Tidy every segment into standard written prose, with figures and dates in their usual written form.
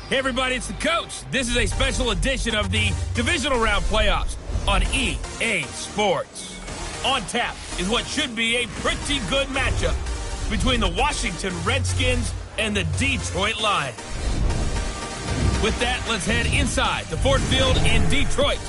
Hey everybody, it's the coach. This is a special edition of the Divisional Round playoffs on EA Sports. On tap is what should be a pretty good matchup between the Washington Redskins and the Detroit Lions. With that, let's head inside the Ford Field in Detroit.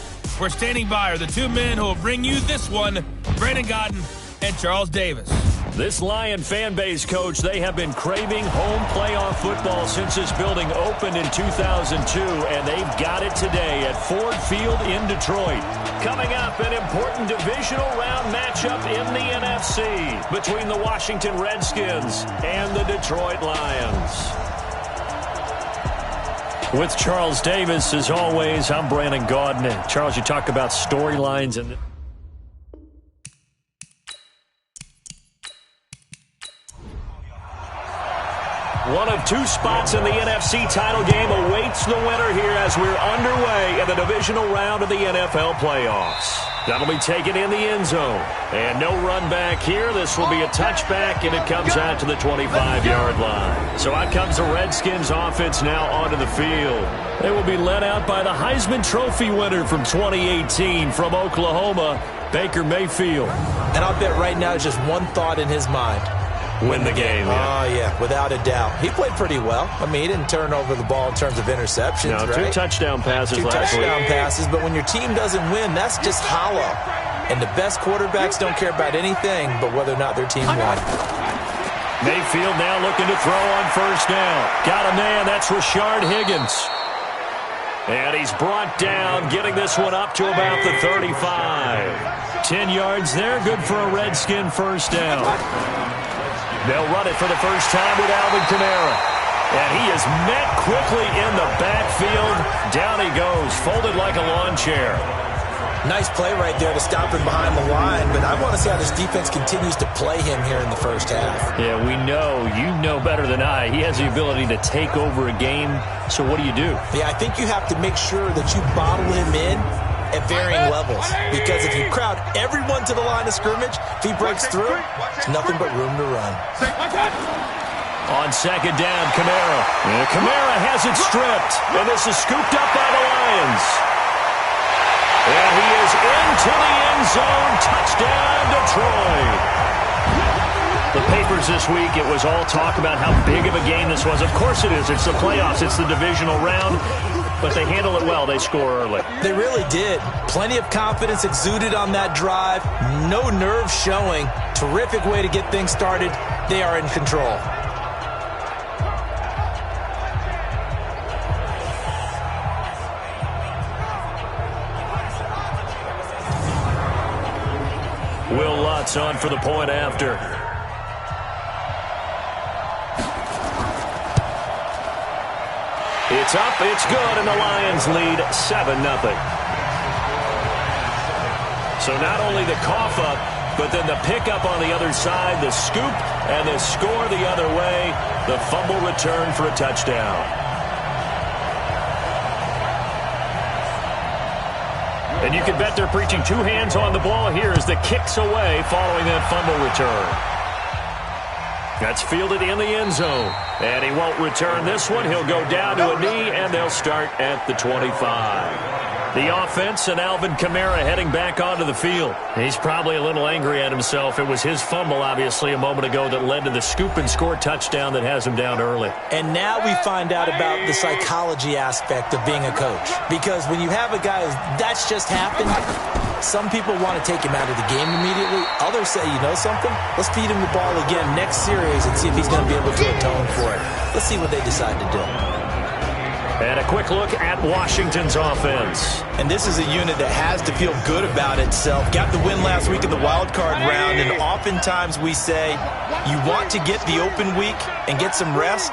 We're standing by are the two men who will bring you this one, Brandon Godden and Charles Davis. This Lion fan base, Coach, they have been craving home playoff football since this building opened in 2002, and they've got it today at Ford Field in Detroit. Coming up, an important divisional round matchup in the NFC between the Washington Redskins and the Detroit Lions. With Charles Davis, as always, I'm Brandon Godden. And Charles, you talk about storylines and one of two spots in the NFC title game awaits the winner here as we're underway in the divisional round of the NFL playoffs. That'll be taken in the end zone. And no run back here. This will be a touchback, and it comes out to the 25-yard line. So out comes the Redskins offense now onto the field. They will be led out by the Heisman Trophy winner from 2018 from Oklahoma, Baker Mayfield. And I'll bet right now just one thought in his mind. Win the game. Oh, yeah, without a doubt. He played pretty well. I mean, he didn't turn over the ball in terms of interceptions, no, right? Two touchdown passes last week. 2 touchdown passes, but when your team doesn't win, that's just hollow. And the best quarterbacks don't care about anything but whether or not their team won. Mayfield now looking to throw on first down. Got a man, that's Rashard Higgins. And he's brought down, getting this one up to about the 35. 10 yards there, good for a Redskin first down. They'll run it for the first time with Alvin Kamara. And he is met quickly in the backfield. Down he goes, folded like a lawn chair. Nice play right there to stop him behind the line, but I want to see how this defense continues to play him here in the first half. Yeah, we know. You know better than I. He has the ability to take over a game, so what do you do? Yeah, I think you have to make sure that you bottle him in at varying levels, because if you crowd everyone to the line of scrimmage, if he breaks through, it's nothing but room to run. On second down, Kamara. And Kamara has it stripped, and this is scooped up by the Lions. And he is into the end zone. Touchdown, Detroit. The papers this week, it was all talk about how big of a game this was. Of course it is. It's the playoffs. It's the divisional round. But they handle it well. They score early. They really did. Plenty of confidence exuded on that drive. No nerve showing. Terrific way to get things started. They are in control. Will Lutz on for the point after. It's up, it's good, and the Lions lead 7-0. So not only the cough up, but then the pickup on the other side, the scoop, and the score the other way, the fumble return for a touchdown. And you can bet they're preaching two hands on the ball here as the kick's away following that fumble return. That's fielded in the end zone. And he won't return this one. He'll go down to a knee, and they'll start at the 25. The offense and Alvin Kamara heading back onto the field. He's probably a little angry at himself. It was his fumble, obviously, a moment ago that led to the scoop and score touchdown that has him down early. And now we find out about the psychology aspect of being a coach. Because when you have a guy that's just happened, some people want to take him out of the game immediately. Others say, you know something? Let's feed him the ball again next series and see if he's going to be able to atone for it. Let's see what they decide to do. And a quick look at Washington's offense. And this is a unit that has to feel good about itself. Got the win last week in the wild card round, and oftentimes we say you want to get the open week and get some rest,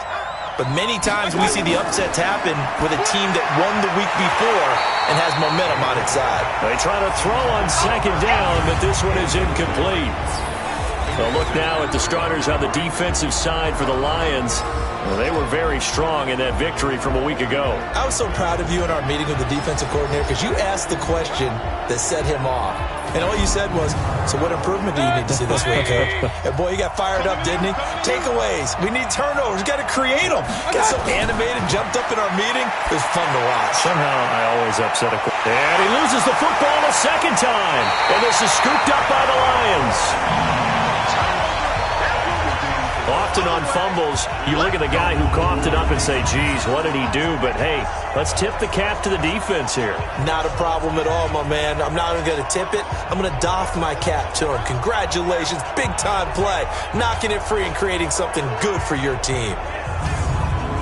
but many times we see the upsets happen with a team that won the week before and has momentum on its side. They try to throw on second down, but this one is incomplete. They'll look now at the starters on the defensive side for the Lions. Well, they were very strong in that victory from a week ago. I was so proud of you in our meeting with the defensive coordinator because you asked the question that set him off. And all you said was, so what improvement do you need to see this week, Coach? And boy, he got fired up, didn't he? Takeaways. We need turnovers. We've got to create them. Got so animated, jumped up in our meeting. It was fun to watch. Somehow, I always upset a quarterback. And he loses the football a second time. And this is scooped up by the Lions. Often on fumbles, you look at the guy who coughed it up and say, geez, what did he do? But, hey, let's tip the cap to the defense here. Not a problem at all, my man. I'm not even going to tip it. I'm going to doff my cap to him. Congratulations. Big-time play. Knocking it free and creating something good for your team.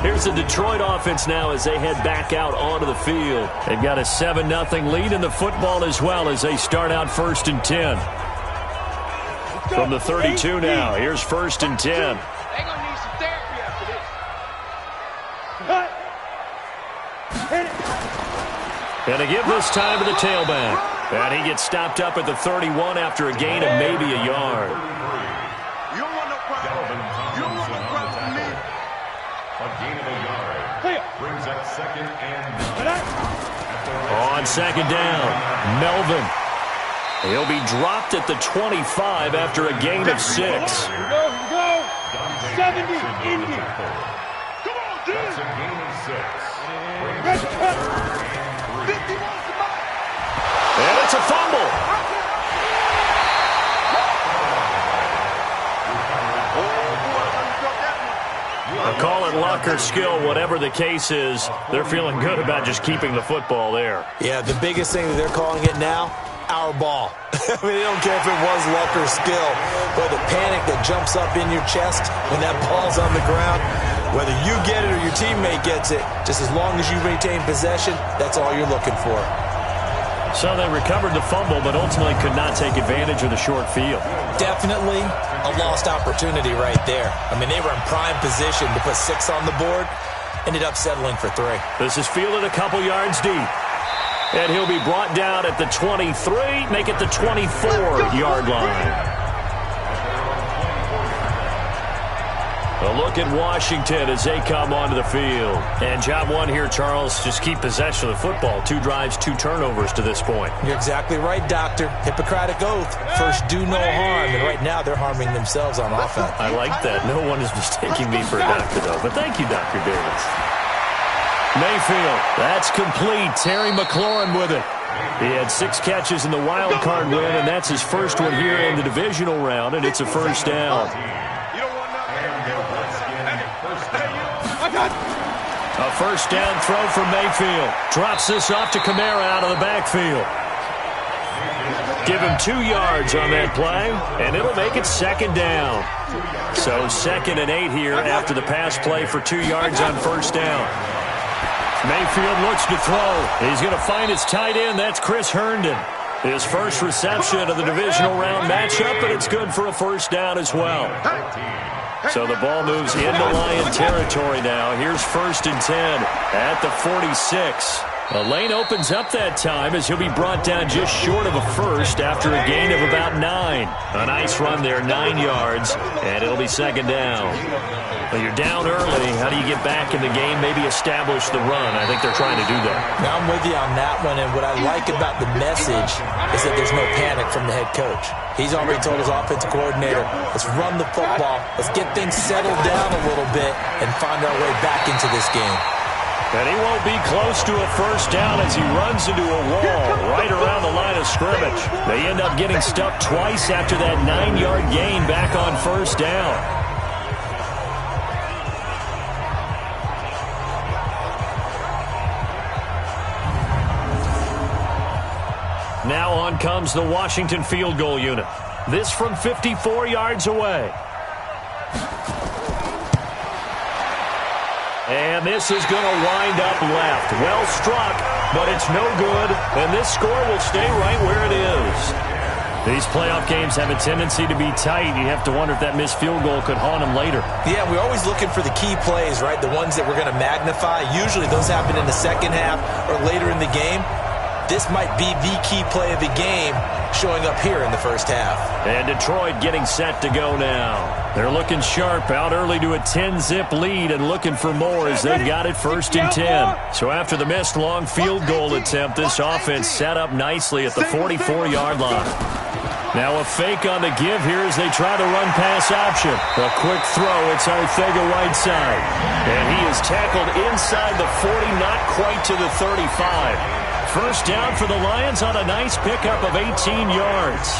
Here's the Detroit offense now as they head back out onto the field. They've got a 7-0 lead in the football as well as they start out 1st and 10. From the 32 now, here's 1st and 10. They're going to need some therapy after this. And to give this time to the tailback. And he gets stopped up at the 31 after a gain of maybe a yard. You don't want no problem. You don't want no problem from me. A gain of a yard brings up 2nd and 9. On 2nd down, Melvin. He'll be dropped at the 25 after a gain of 6. Here we go. 70, Indy. Come on, dude. That's a gain of 6. Red cut. 50 wants the ball. And it's a fumble. I'll call it luck or skill, whatever the case is. They're feeling good about just keeping the football there. Yeah, the biggest thing that they're calling it now, our ball. I mean, they don't care if it was luck or skill, but the panic that jumps up in your chest when that ball's on the ground, whether you get it or your teammate gets it, just as long as you retain possession, that's all you're looking for. So they recovered the fumble, but ultimately could not take advantage of the short field. Definitely a lost opportunity right there. I mean, they were in prime position to put 6 on the board, ended up settling for 3. This is fielded a couple yards deep. And he'll be brought down at the 23, make it the 24-yard line. A look at Washington as they come onto the field. And job one here, Charles, just keep possession of the football. 2 drives, 2 turnovers to this point. You're exactly right, Doctor. Hippocratic oath. First, do no harm. And right now, they're harming themselves on offense. I like that. No one is mistaking me for a doctor, though. But thank you, Dr. Davis. Mayfield, that's complete. Terry McLaurin with it. He had 6 catches in the wild card win, and that's his first one here in the divisional round, and it's a 1st down. A 1st down throw from Mayfield. Drops this off to Kamara out of the backfield. Give him 2 yards on that play, and it'll make it 2nd down. So 2nd and 8 here after the pass play for 2 yards on 1st down. Mayfield looks to throw. He's going to find his tight end. That's Chris Herndon. His first reception of the divisional round matchup, and it's good for a 1st down as well. So the ball moves into Lion territory now. Here's 1st and 10 at the 46. The lane opens up that time as he'll be brought down just short of a first after a gain of about 9. A nice run there, 9 yards, and it'll be 2nd down. Well, you're down early. How do you get back in the game, maybe establish the run? I think they're trying to do that. Now, I'm with you on that one, and what I like about the message is that there's no panic from the head coach. He's already told his offensive coordinator, let's run the football, let's get things settled down a little bit, and find our way back into this game. And he won't be close to a 1st down as he runs into a wall right around the line of scrimmage. They end up getting stuck twice after that 9-yard gain back on 1st down. Now on comes the Washington field goal unit. This from 54 yards away. And this is going to wind up left. Well struck, but it's no good. And this score will stay right where it is. These playoff games have a tendency to be tight. You have to wonder if that missed field goal could haunt them later. Yeah, we're always looking for the key plays, right? The ones that we're going to magnify. Usually those happen in the second half or later in the game. this might be the key play of the game showing up here in the first half. And Detroit getting set to go now. They're looking sharp, out early to a 10-zip lead and looking for more as they've got it 1st and 10. So after the missed long field goal attempt, this offense set up nicely at the 44-yard line. Now a fake on the give here as they try to run pass option. A quick throw. It's Arcega-Whiteside. And he is tackled inside the 40, not quite to the 35. First down for the Lions on a nice pickup of 18 yards.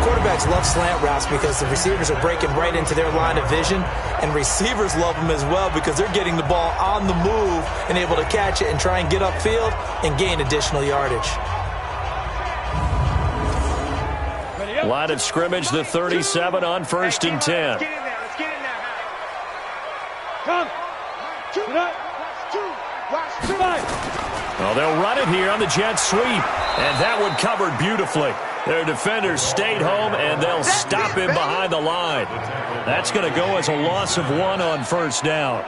Quarterbacks love slant routes because the receivers are breaking right into their line of vision, and receivers love them as well because they're getting the ball on the move and able to catch it and try and get upfield and gain additional yardage. Line of scrimmage, the 37 on 1st and 10. Let's get in there. Let's get in there. Come. Well, they'll run it here on the jet sweep, and that one covered beautifully. Their defenders stayed home, and they'll stop him behind the line. That's going to go as a loss of 1 on 1st down.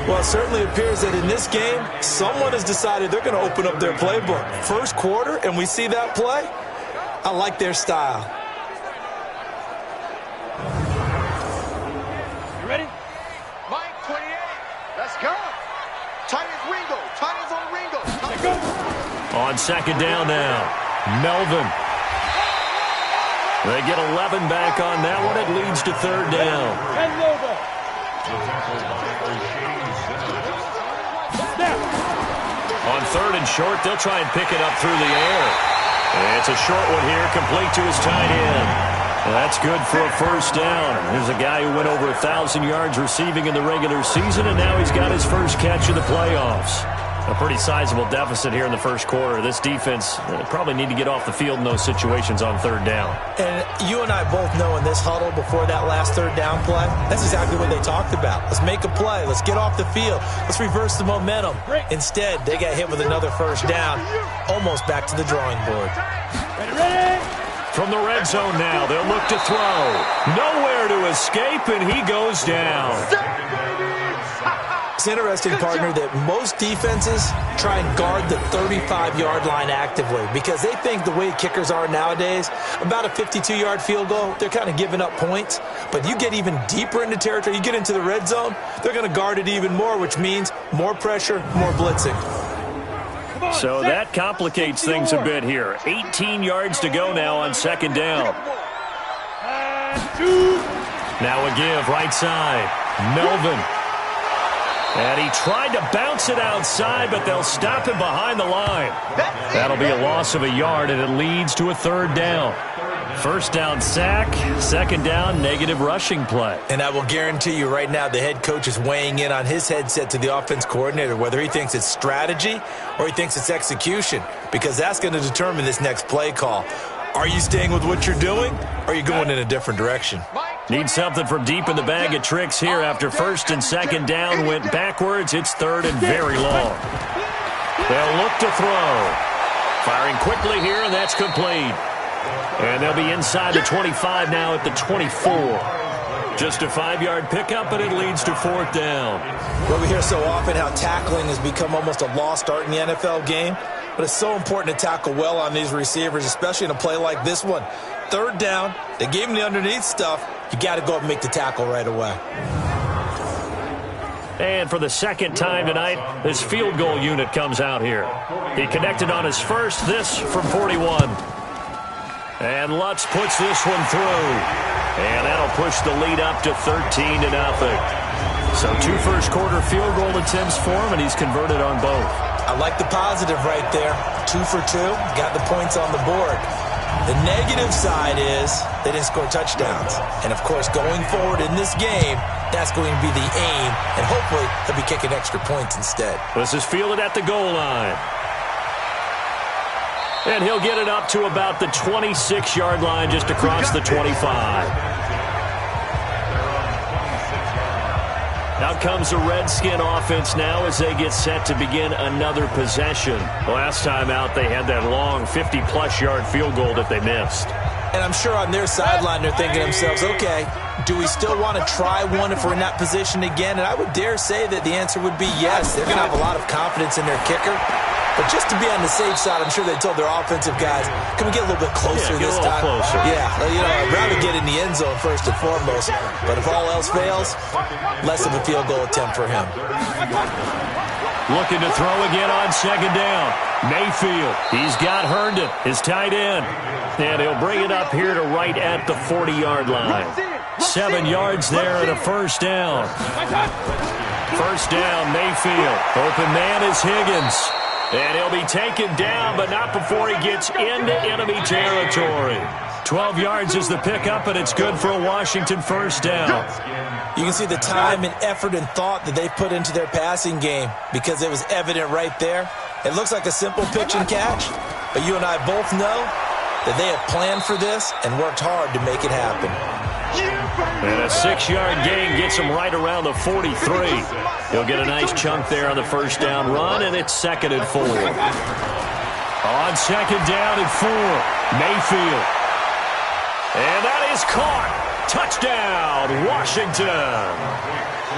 Well, it certainly appears that in this game, someone has decided they're going to open up their playbook. First quarter, and we see that play. I like their style. You ready? Mike, 28. Let's go. Titans Ringo. Titans on Ringo. Let's go. On 2nd down now, Melvin. They get 11 back on that one. It leads to 3rd down. And logo. On 3rd and short, they'll try and pick it up through the air. It's a short one here, complete to his tight end. That's good for a 1st down. There's a guy who went over 1,000 yards receiving in the regular season, and now he's got his first catch of the playoffs. A pretty sizable deficit here in the 1st quarter. This defense probably need to get off the field in those situations on 3rd down. And you and I both know in this huddle before that last 3rd down play, that's exactly what they talked about. Let's make a play. Let's get off the field. Let's reverse the momentum. Instead, they got hit with another 1st down, almost back to the drawing board. Ready? From the red zone now, they'll look to throw. Nowhere to escape, and he goes down. It's interesting, partner, that most defenses try and guard the 35-yard line actively because they think the way kickers are nowadays, about a 52-yard field goal, they're kind of giving up points. But you get even deeper into territory, you get into the red zone, they're going to guard it even more, which means more pressure, more blitzing. So that complicates things a bit here. 18 yards to go now on 2nd down. Now a give, right side. Melvin. And he tried to bounce it outside, but they'll stop him behind the line. That'll be a loss of a yard, and it leads to a 3rd down. 1st down sack, 2nd down negative rushing play. And I will guarantee you right now the head coach is weighing in on his headset to the offense coordinator, whether he thinks it's strategy or he thinks it's execution, because that's going to determine this next play call. Are you staying with what you're doing, or are you going in a different direction? Need something from deep in the bag of tricks here after 1st and 2nd down went backwards. It's 3rd and very long. They'll look to throw. Firing quickly here, and that's complete. And they'll be inside the 25 now at the 24. Just a 5-yard pickup, and it leads to 4th down. Well, we hear so often how tackling has become almost a lost art in the NFL game. But it's so important to tackle well on these receivers, especially in a play like this one. 3rd down, they gave him the underneath stuff. You got to go up and make the tackle right away. And for the 2nd time tonight, this field goal unit comes out here. He connected on his first, this from 41. And Lutz puts this one through. And that'll push the lead up to 13-0. So 2 first-quarter field goal attempts for him, and he's converted on both. I like the positive right there. 2 for 2, got the points on the board. The negative side is they didn't score touchdowns. And, of course, going forward in this game, that's going to be the aim, and hopefully they'll be kicking extra points instead. This is fielded at the goal line. And he'll get it up to about the 26-yard line just across the 25. Out comes the Redskin offense now as they get set to begin another possession. Last time out, they had that long 50-plus yard field goal that they missed. And I'm sure on their sideline they're thinking to themselves, okay, do we still want to try one if we're in that position again? And I would dare say that the answer would be yes. They're going to have a lot of confidence in their kicker. But just to be on the safe side, I'm sure they told their offensive guys, can we get a little bit closer this time? Closer. Yeah, I'd rather get in the end zone first and foremost. But if all else fails, less of a field goal attempt for him. Looking to throw again on second down. Mayfield, he's got Herndon, his tight end. And he'll bring it up here to right at the 40-yard line. 7 yards there and a first down. First down, Mayfield. Open man is Higgins. And he'll be taken down, but not before he gets into enemy territory. 12 yards is the pickup, and it's good for a Washington first down. You can see the time and effort and thought that they put into their passing game because it was evident right there. It looks like a simple pitch and catch, but you and I both know that they have planned for this and worked hard to make it happen. And a 6-yard gain gets him right around the 43. He'll get a nice chunk there on the first down run, and it's 2nd and 4. On 2nd down and 4, Mayfield. And that is caught. Touchdown, Washington.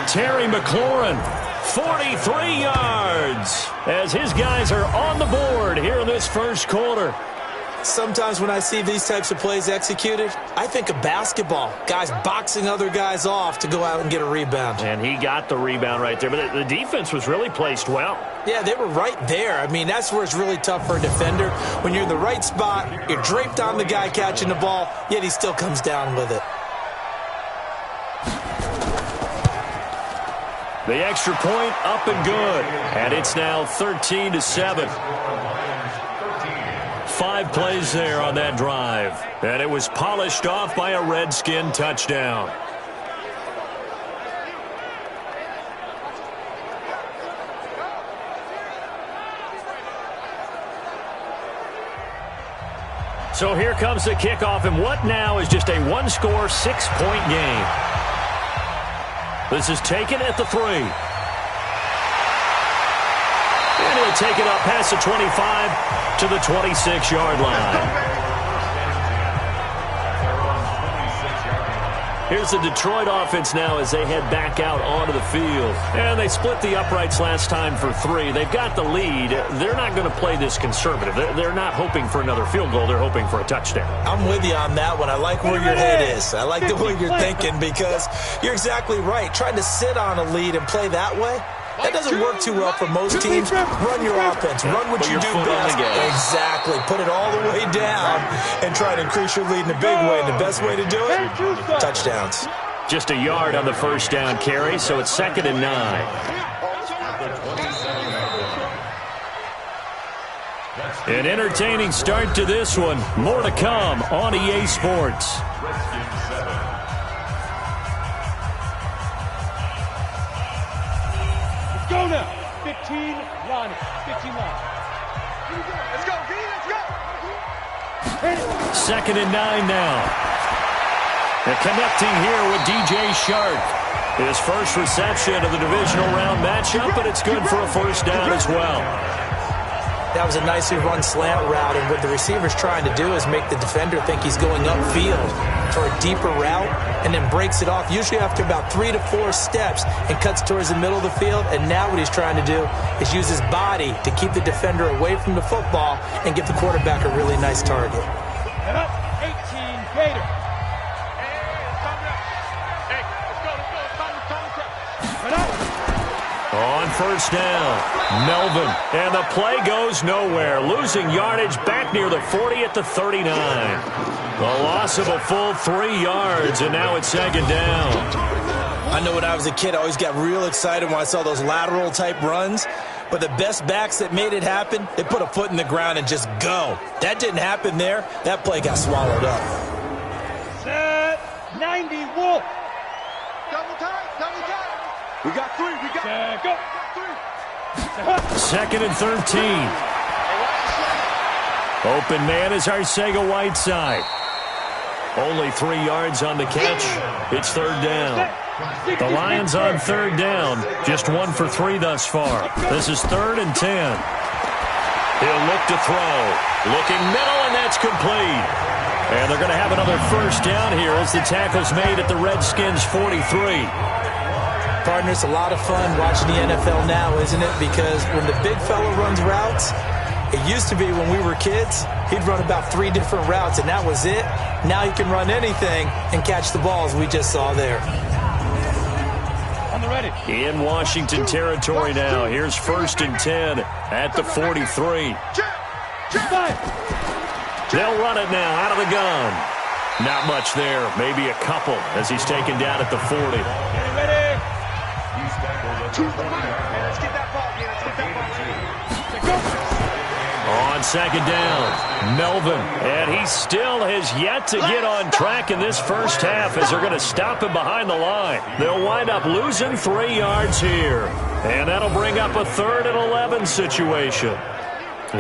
Terry McLaurin, 43 yards, as his guys are on the board here in this first quarter. Sometimes when I see these types of plays executed, I think of basketball. Guys boxing other guys off to go out and get a rebound. And he got the rebound right there, but the defense was really placed well. Yeah, they were right there. I mean, that's where it's really tough for a defender. When you're in the right spot, you're draped on the guy catching the ball, yet he still comes down with it. The extra point up and good, and it's now 13-7. 5 plays there on that drive, and it was polished off by a Redskin touchdown. So here comes the kickoff, and what now is just a one-score, 6-point game. This is taken at the 3. And he'll take it up past the 25 to the 26-yard line. Here's the Detroit offense now as they head back out onto the field. And they split the uprights last time for 3. They've got the lead. They're not going to play this conservative. They're not hoping for another field goal. They're hoping for a touchdown. I'm with you on that one. I like where your head is. I like the way you're thinking because you're exactly right. Trying to sit on a lead and play that way, that doesn't work too well for most teams. Run your offense. Run what you do best. Exactly. Put it all the way down and try to increase your lead in a big way. And the best way to do it, touchdowns. Just a yard on the first down carry, so it's 2nd and 9. An entertaining start to this one. More to come on EA Sports. Go now. 15 line. 15 line. Let's go, D. Let's go. 2nd and 9 now. And connecting here with DJ Shark. His first reception of the divisional round matchup, but it's good for a first down as well. That was a nicely run slant route, and what the receiver's trying to do is make the defender think he's going upfield for a deeper route and then breaks it off, usually after about 3 to 4 steps, and cuts towards the middle of the field. And now what he's trying to do is use his body to keep the defender away from the football and give the quarterback a really nice target. And up, 18 Gator. On first down, Melvin, and the play goes nowhere. Losing yardage back near the 40 at the 39. The loss of a full 3 yards, and now it's 2nd down. I know when I was a kid, I always got real excited when I saw those lateral-type runs. But the best backs that made it happen, they put a foot in the ground and just go. That didn't happen there. That play got swallowed up. Set 90 Wolf. Double time, double time. We got 3, we got Set, go. 2nd and 13. Open man is Arcega Whiteside. Only 3 yards on the catch. It's 3rd down. The Lions on 3rd down. Just 1 for 3 thus far. This is 3rd and 10. He'll look to throw. Looking middle, and that's complete. And they're going to have another first down here as the tackle's made at the Redskins' 43. Partner, it's a lot of fun watching the NFL now, isn't it? Because when the big fella runs routes, it used to be when we were kids, he'd run about 3 different routes, and that was it. Now he can run anything and catch the balls we just saw there. In Washington territory now. Here's 1st and 10 at the 43. They'll run it now out of the gun. Not much there. Maybe a couple as he's taken down at the 40. On 2nd down, Melvin. And he still has yet to get on track in this first half as they're going to stop him behind the line. They'll wind up losing 3 yards here. And that'll bring up a 3rd and 11 situation.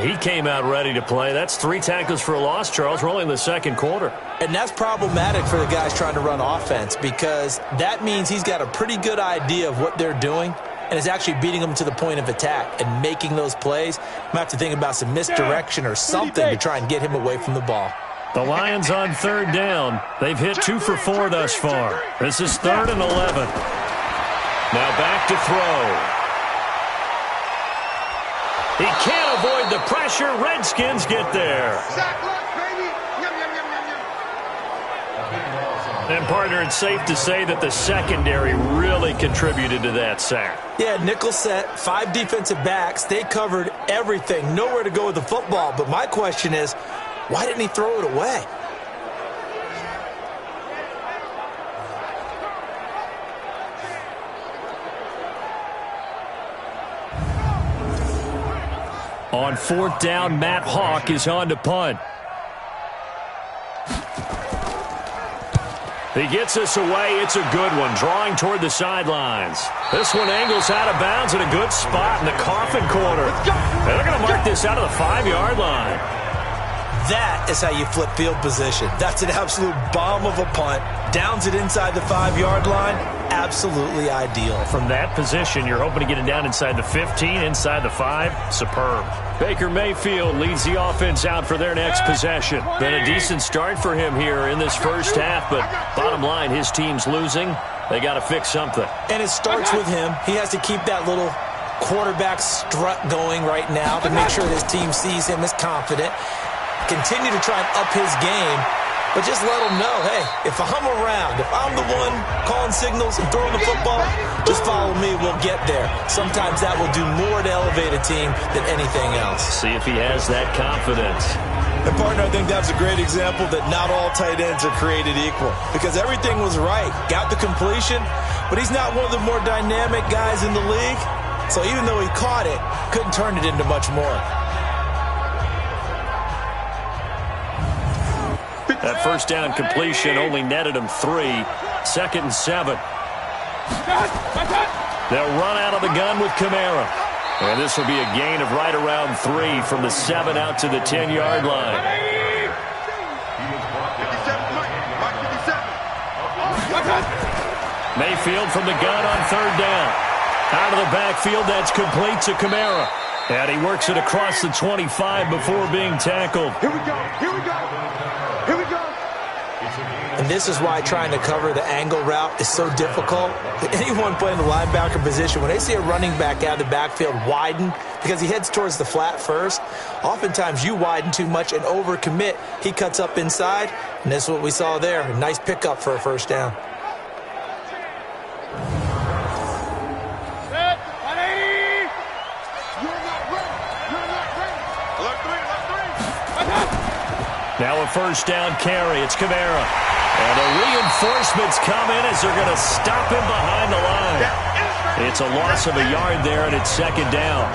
He came out ready to play. That's 3 tackles for a loss, Charles. We're only in the 2nd quarter. And that's problematic for the guys trying to run offense because that means he's got a pretty good idea of what they're doing and is actually beating them to the point of attack and making those plays. Might have to think about some misdirection or something to try and get him away from the ball. The Lions on 3rd down. They've hit 2 for 4 thus far. This is 3rd and 11. Now back to throw. He can't avoid the pressure. Redskins get there. And, partner, it's safe to say that the secondary really contributed to that sack. Yeah, nickel set, 5 defensive backs. They covered everything. Nowhere to go with the football. But my question is, why didn't he throw it away? On 4th down, Matt Hawk is on to punt. He gets us away. It's a good one, drawing toward the sidelines. This one angles out of bounds in a good spot in the coffin corner. And they're going to mark this out of the 5-yard line. That is how you flip field position. That's an absolute bomb of a punt. Downs it inside the 5-yard line. Absolutely ideal. From that position, you're hoping to get it down inside the 15, inside the 5. Superb. Baker Mayfield leads the offense out for their next possession. Been a decent start for him here in this first half, but bottom line, his team's losing. They got to fix something. And it starts with him. He has to keep that little quarterback strut going right now to make sure his team sees him as confident. Continue to try and up his game, but just let him know, hey, if I'm around, if I'm the one calling signals and throwing the football, just follow me, we'll get there. Sometimes that will do more to elevate a team than anything else. See if he has that confidence. And, partner, I think that's a great example that not all tight ends are created equal because everything was right. Got the completion, but he's not one of the more dynamic guys in the league. So even though he caught it, couldn't turn it into much more. That first down completion only netted him 3. 2nd and 7. They'll run out of the gun with Kamara. And this will be a gain of right around 3 from the 7 out to the 10-yard line. Mayfield from the gun on 3rd down. Out of the backfield, that's complete to Kamara. And he works it across the 25 before being tackled. Here we go. Here we go. Here we go. And this is why trying to cover the angle route is so difficult. Anyone playing the linebacker position, when they see a running back out of the backfield widen, because he heads towards the flat first, oftentimes you widen too much and overcommit. He cuts up inside, and this is what we saw there. A nice pickup for a first down. Now a first down carry. It's Kamara. And the reinforcements come in as they're going to stop him behind the line. It's a loss of a yard there, and it's 2nd down.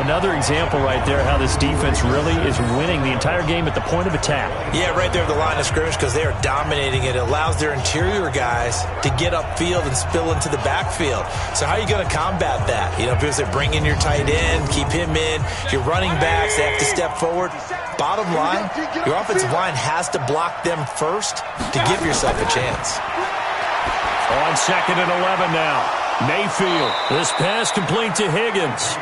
Another example right there how this defense really is winning the entire game at the point of attack. Yeah, right there at the line of scrimmage because they are dominating it. It allows their interior guys to get upfield and spill into the backfield. So how are you going to combat that? You know, because they bring in your tight end, keep him in. Your running backs, they have to step forward. Bottom line, your offensive line has to block them first to give yourself a chance. On 2nd and 11 now. Mayfield. This pass complete to Higgins.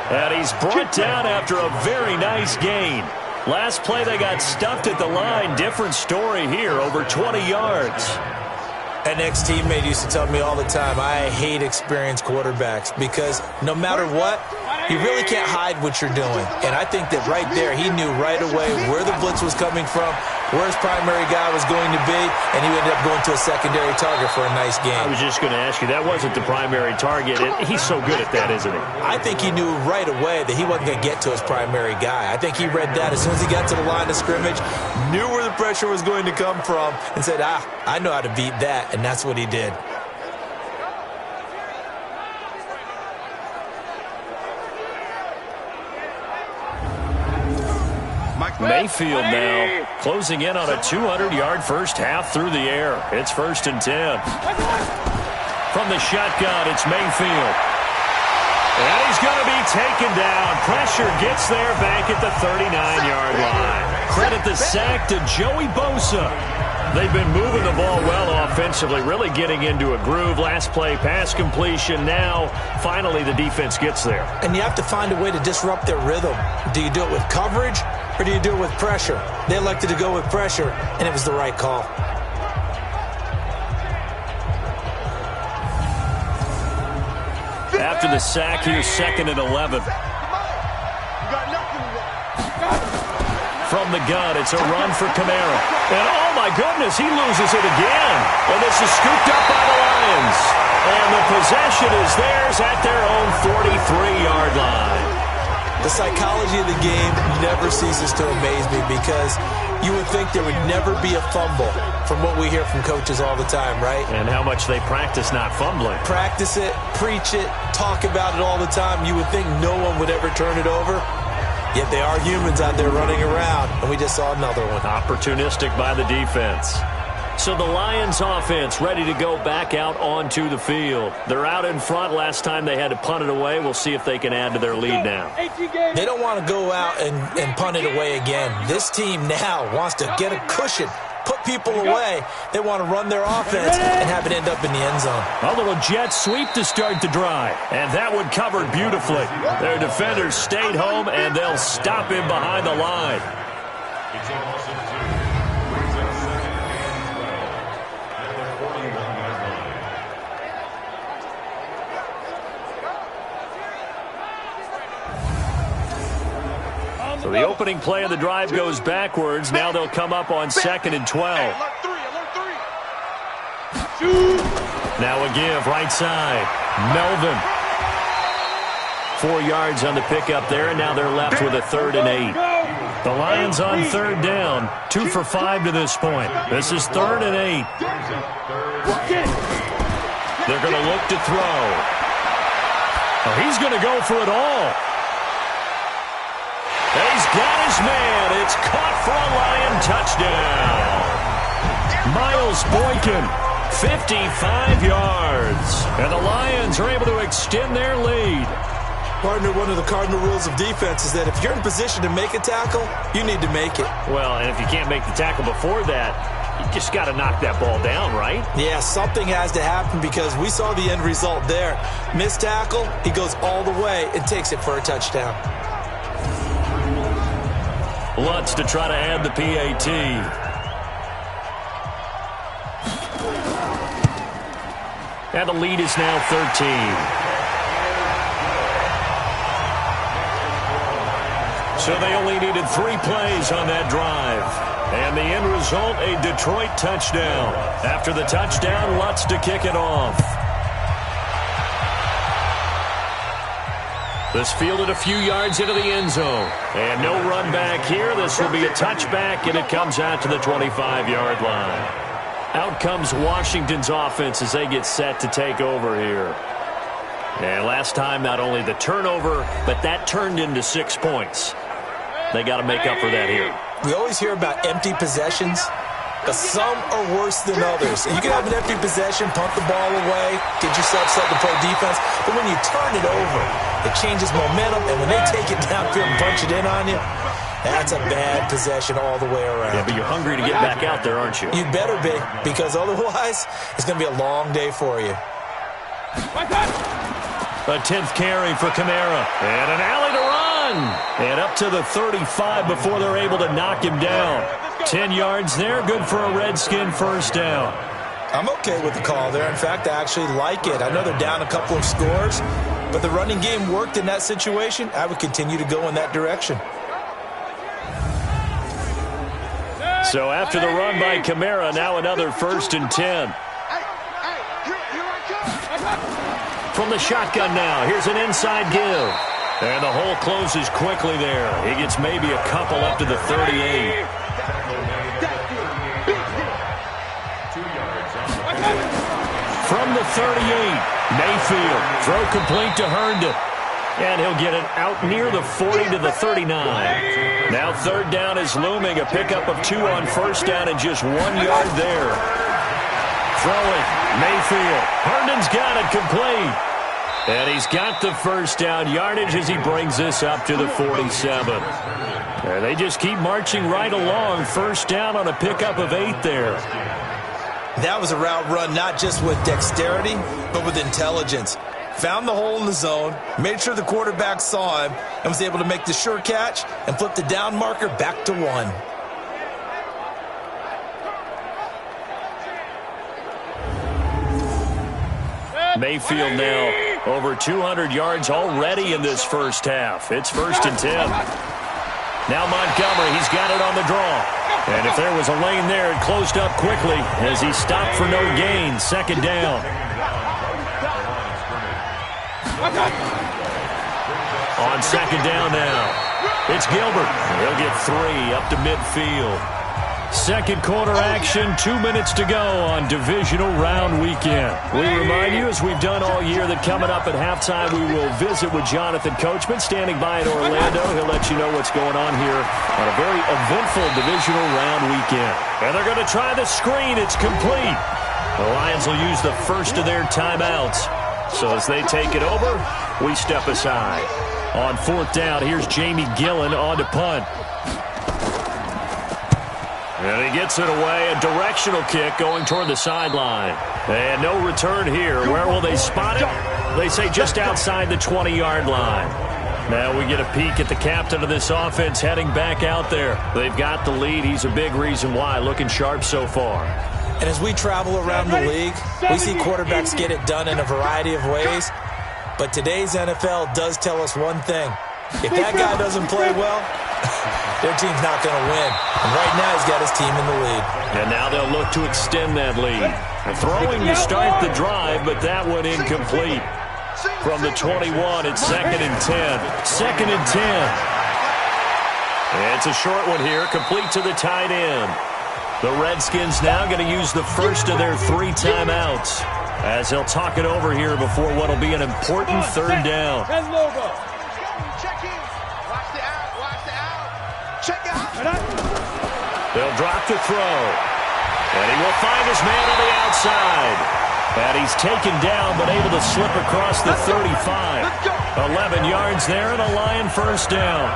And he's brought down after a very nice gain. Last play they got stuffed at the line. Different story here, over 20 yards. An ex-teammate used to tell me all the time, I hate experienced quarterbacks because no matter what, you really can't hide what you're doing. And I think that right there, he knew right away where the blitz was coming from, where his primary guy was going to be, and he ended up going to a secondary target for a nice game. I was just going to ask you, that wasn't the primary target. He's so good at that, isn't he? I think he knew right away that he wasn't going to get to his primary guy. I think he read that as soon as he got to the line of scrimmage, knew where the pressure was going to come from, and said, I know how to beat that, and that's what he did. Mayfield now closing in on a 200-yard first half through the air. It's 1st and 10. From the shotgun, it's Mayfield. And he's going to be taken down. Pressure gets there back at the 39-yard line. Credit the sack to Joey Bosa. They've been moving the ball well offensively, really getting into a groove. Last play, pass completion. Now, finally, the defense gets there. And you have to find a way to disrupt their rhythm. Do you do it with coverage, or do you do it with pressure? They elected to go with pressure, and it was the right call. After the sack, here's 2nd and 11. From the gun, it's a run for Kamara. And oh my goodness, he loses it again. And this is scooped up by the Lions. And the possession is theirs at their own 43-yard line. The psychology of the game never ceases to amaze me because you would think there would never be a fumble from what we hear from coaches all the time, right? And how much they practice not fumbling. Practice it, preach it, talk about it all the time. You would think no one would ever turn it over. Yet they are humans out there running around, and we just saw another one. Opportunistic by the defense. So the Lions offense ready to go back out onto the field. They're out in front. Last time they had to punt it away. We'll see if they can add to their lead now. They don't want to go out and punt it away again. This team now wants to get a cushion, put people away. They want to run their offense and have it end up in the end zone. A little jet sweep to start the drive. And that one covered beautifully. Their defenders stayed home, and they'll stop him behind the line. It's a loss of 2. Brings up 2nd and 12. At the 41-yard line. So the opening play of the drive goes backwards. Now they'll come up on 2nd and 12. Now a give, right side. Melvin. 4 yards on the pickup there, and now they're left with a 3rd and 8. The Lions on 3rd down. 2 for 5 to this point. This is 3rd and 8. They're going to look to throw. Oh, he's going to go for it all. He's got his man. It's caught for a Lion touchdown. Miles Boykin, 55 yards. And the Lions are able to extend their lead. Partner, one of the cardinal rules of defense is that if you're in position to make a tackle, you need to make it. Well, and if you can't make the tackle before that, you just got to knock that ball down, right? Yeah, something has to happen because we saw the end result there. Missed tackle, he goes all the way and takes it for a touchdown. Lutz to try to add the PAT. And the lead is now 13. So they only needed 3 plays on that drive. And the end result, a Detroit touchdown. After the touchdown, Lutz to kick it off. This fielded a few yards into the end zone. And no run back here. This will be a touchback, and it comes out to the 25-yard line. Out comes Washington's offense as they get set to take over here. And last time, not only the turnover, but that turned into 6 points. They got to make up for that here. We always hear about empty possessions, but some are worse than others. You can have an empty possession, punt the ball away, get yourself set to play defense, but when you turn it over, it changes momentum, and when they take it downfield and punch it in on you, that's a bad possession all the way around. Yeah, but you're hungry to get back out there, aren't you? You better be, because otherwise, it's going to be a long day for you. A 10th carry for Kamara. And an alley to run. And up to the 35 before they're able to knock him down. 10 yards there, good for a Redskin first down. I'm okay with the call there. In fact, I actually like it. I know they're down a couple of scores, but the running game worked in that situation. I would continue to go in that direction. So after the run by Kamara, now another 1st and 10. From the shotgun now, here's an inside give. And the hole closes quickly there. He gets maybe a couple up to the 38. From the 38, Mayfield, throw complete to Herndon. And he'll get it out near the 40 to the 39. Now 3rd down is looming, a pickup of 2 on 1st down and just 1 yard there. Throwing, Mayfield. Herndon's got it complete. And he's got the 1st down yardage as he brings this up to the 47. And they just keep marching right along. 1st down on a pickup of 8 there. That was a route run not just with dexterity, but with intelligence. Found the hole in the zone, made sure the quarterback saw him, and was able to make the sure catch and flip the down marker back to 1. Mayfield now over 200 yards already in this 1st half. It's 1st and 10. Now Montgomery, he's got it on the draw. And if there was a lane there, it closed up quickly as he stopped for no gain. 2nd down. On 2nd down now, it's Gilbert. He'll get 3 up to midfield. 2nd quarter action, 2 minutes to go on Divisional Round Weekend. We remind you, as we've done all year, that coming up at halftime, we will visit with Jonathan Coachman, standing by in Orlando. He'll let you know what's going on here on a very eventful Divisional Round Weekend. And they're going to try the screen. It's complete. The Lions will use the first of their timeouts. So as they take it over, we step aside. On 4th down, here's Jamie Gillen on to punt. And he gets it away, a directional kick going toward the sideline. And no return here. Where will they spot it? They say just outside the 20-yard line. Now we get a peek at the captain of this offense heading back out there. They've got the lead. He's a big reason why. Looking sharp so far. And as we travel around the league, we see quarterbacks get it done in a variety of ways. But today's NFL does tell us one thing. If that guy doesn't play well, their team's not going to win. And right now, he's got his team in the lead. And now they'll look to extend that lead. Throwing to start the drive, but that one incomplete. From the 21, it's 2nd and 10. 2nd and 10. And it's a short one here, complete to the tight end. The Redskins now going to use the first of their 3 timeouts as they'll talk it over here before what will be an important 3rd down. They'll drop the throw. And he will find his man on the outside. And he's taken down but able to slip across the 35. 11 yards there and a Lion 1st down.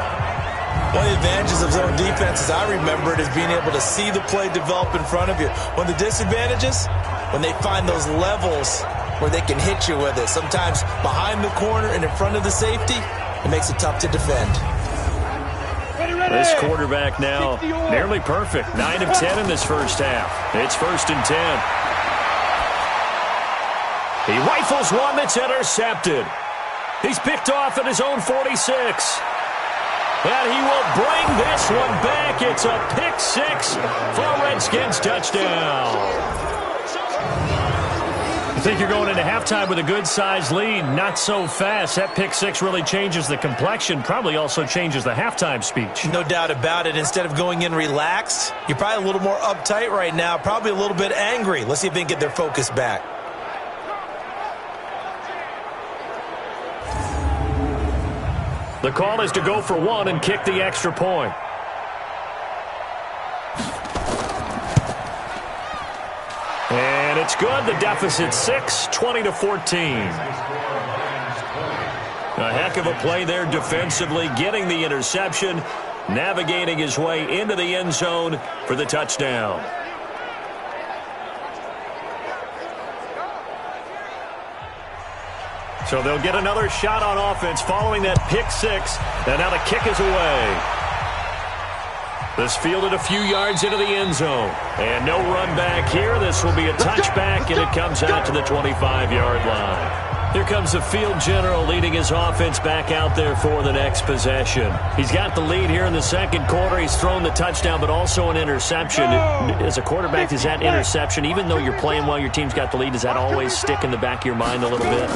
One of the advantages of zone defense, as I remember it, is being able to see the play develop in front of you. One of the disadvantages, when they find those levels where they can hit you with it. Sometimes behind the corner and in front of the safety, it makes it tough to defend. This quarterback now nearly perfect. 9 of 10 in this 1st half. It's 1st and 10. He rifles one that's intercepted. He's picked off at his own 46. And he will bring this one back. It's a pick 6 for a Redskins touchdown. I think you're going into halftime with a good-sized lead. Not so fast. That pick 6 really changes the complexion. Probably also changes the halftime speech. No doubt about it. Instead of going in relaxed, you're probably a little more uptight right now. Probably a little bit angry. Let's see if they can get their focus back. The call is to go for 1 and kick the extra point. And it's good. The deficit 6, 20-14. A heck of a play there defensively, getting the interception, navigating his way into the end zone for the touchdown. So they'll get another shot on offense following that pick 6. And now the kick is away. This fielded a few yards into the end zone. And no run back here. This will be a touchback, and it comes out to the 25-yard line. Here comes the field general leading his offense back out there for the next possession. He's got the lead here in the second quarter. He's thrown the touchdown, but also an interception. As a quarterback, does that interception, even though you're playing well, your team's got the lead, does that always stick in the back of your mind a little bit?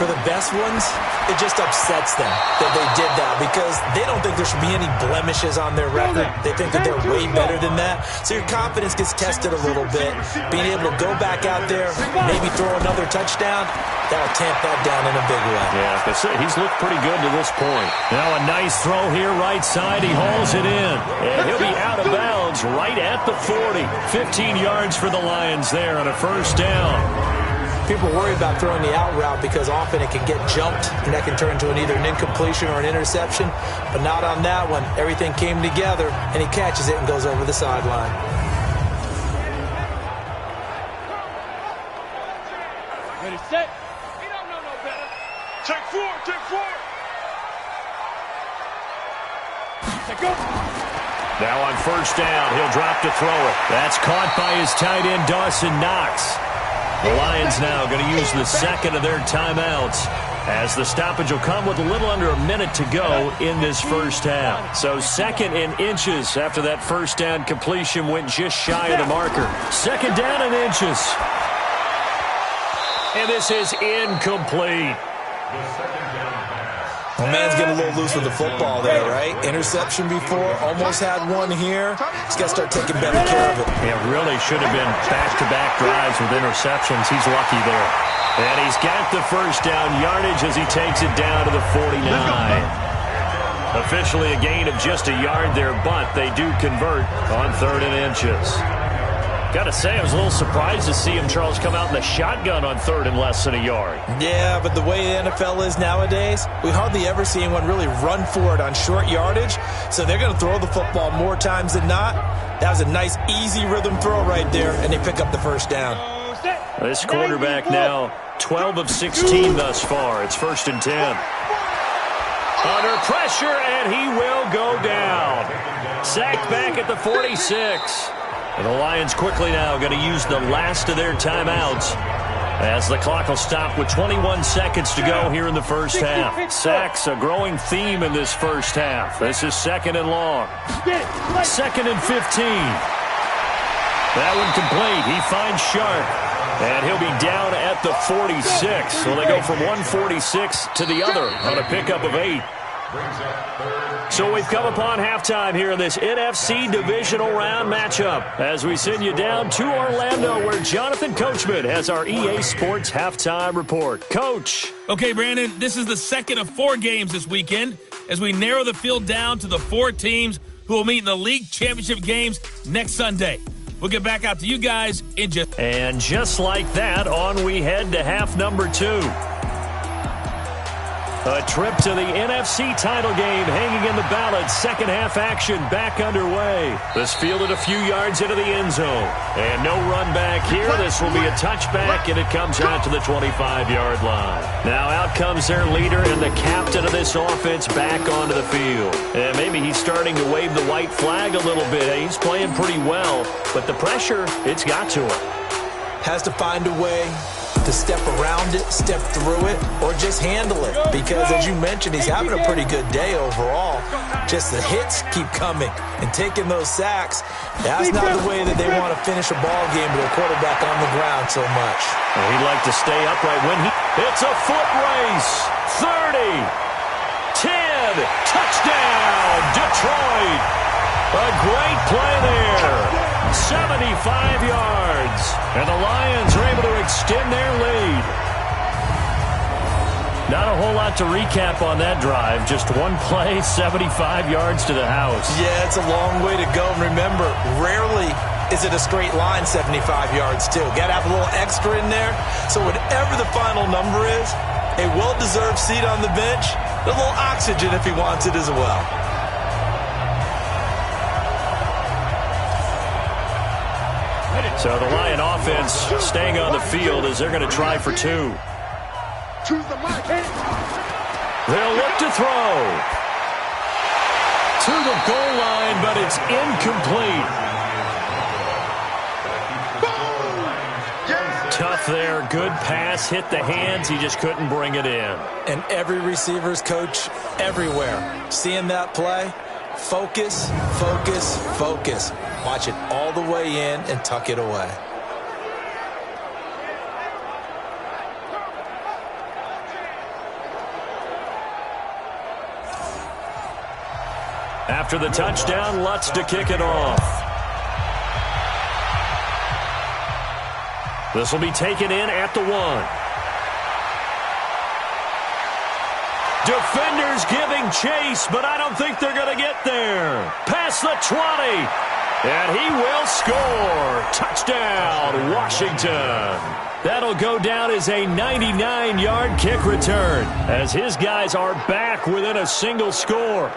For the best ones, it just upsets them that they did that because they don't think there should be any blemishes on their record. They think that they're way better than that. So your confidence gets tested a little bit. Being able to go back out there, maybe throw another touchdown, that'll tamp that down in a big way. Yeah, he's looked pretty good to this point. Now a nice throw here, right side. He hauls it in. And he'll be out of bounds right at the 40. 15 yards for the Lions there on a first down. People worry about throwing the out route because often it can get jumped, and that can turn into either an incompletion or an interception. But not on that one. Everything came together, and he catches it and goes over the sideline. Ready, set. He don't know no better. Take four, take four. Take go. Now on first down, he'll drop to throw it. That's caught by his tight end, Dawson Knox. The Lions now going to use the second of their timeouts as the stoppage will come with a little under a minute to go in this first half. So second in inches after that first down completion went just shy of the marker. Second down in inches. And this is incomplete. The man's getting a little loose with the football there, right? Interception before, almost had one here. He's got to start taking better care of it. Yeah, really should have been back-to-back drives with interceptions. He's lucky there. And he's got the first down yardage as he takes it down to the 49. Officially a gain of just a yard there, but they do convert on third and inches. Got to say, I was a little surprised to see him, Charles, come out in the shotgun on third and less than a yard. Yeah, but the way the NFL is nowadays, we hardly ever see anyone really run for it on short yardage. So they're going to throw the football more times than not. That was a nice, easy rhythm throw right there, and they pick up the first down. This quarterback now 12 of 16 thus far. It's 1st and 10. Under pressure, and he will go down. Sacked back at the 46. And the Lions quickly now going to use the last of their timeouts as the clock will stop with 21 seconds to go here in the first half. Sacks, a growing theme in this first half. This is second and long. Second and 15. That one complete. He finds Sharp. And he'll be down at the 46. So they go from 146 to the other on a pickup of 8. So we've come upon halftime here in this NFC Divisional Round matchup as we send you down to Orlando where Jonathan Coachman has our EA Sports Halftime Report. Coach. Okay, Brandon, this is the second of 4 games this weekend as we narrow the field down to the 4 teams who will meet in the league championship games next Sunday. We'll get back out to you guys in just... And just like that, on we head to half number 2. A trip to the NFC title game hanging in the balance. Second half action back underway. This fielded a few yards into the end zone. And no run back here. This will be a touchback, and it comes out to the 25-yard line. Now out comes their leader and the captain of this offense back onto the field. And maybe he's starting to wave the white flag a little bit. He's playing pretty well, but the pressure, it's got to him. Has to find a way to step around it, step through it, or just handle it. Because, as you mentioned, he's having a pretty good day overall. Just the hits keep coming and taking those sacks. That's not the way that they want to finish a ball game with a quarterback on the ground so much. Well, he'd like to stay upright when he... It's a foot race. 30. 10. Touchdown, Detroit. A great play there. 75 yards. And the Lions are able to extend their lead. Not a whole lot to recap on that drive. Just one play, 75 yards to the house. Yeah, it's a long way to go. And remember, rarely is it a straight line 75 yards, too. Got to have a little extra in there. So whatever the final number is, a well-deserved seat on the bench, a little oxygen if he wants it as well. So the Lion offense staying on the field as they're going to try for 2. They'll look to throw. to the goal line, but it's incomplete. Tough there. Good pass. Hit the hands. He just couldn't bring it in. And every receiver's coach everywhere. Seeing that play, focus, focus, focus. Watch it all the way in and tuck it away. After the touchdown, Lutz to kick it off. This will be taken in at the 1. Defenders giving chase, but I don't think they're going to get there. Past the 20, and he will score. Touchdown, Washington. That'll go down as a 99-yard kick return, as his guys are back within a single score.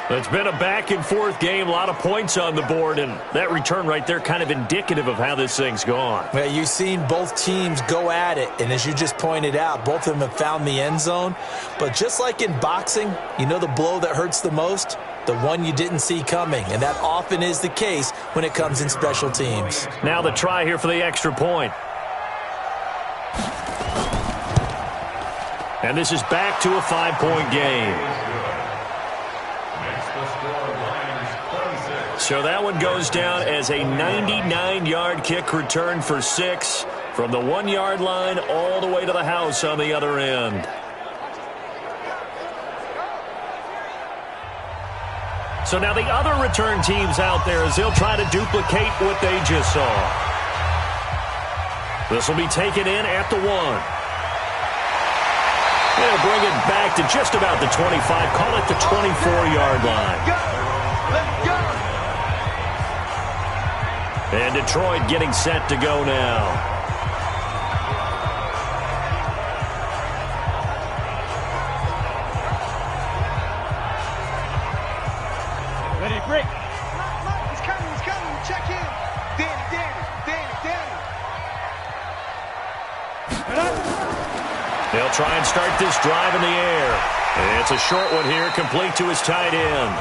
It's been a back-and-forth game, a lot of points on the board, and that return right there kind of indicative of how this thing's gone. Well, you've seen both teams go at it, and as you just pointed out, both of them have found the end zone. But just like in boxing, you know the blow that hurts the most? The one you didn't see coming, and that often is the case when it comes in special teams. Now the try here for the extra point. And this is back to a 5-point game. So that one goes down as a 99-yard kick return for 6 from the 1-yard line all the way to the house on the other end. So now the other return teams out there as they'll try to duplicate what they just saw. This will be taken in at the 1. They'll bring it back to just about the 25, call it the 24-yard line. And Detroit getting set to go now. Ready to break. He's coming. Check in. Danny. They'll try and start this drive in the air. And it's a short one here, complete to his tight end.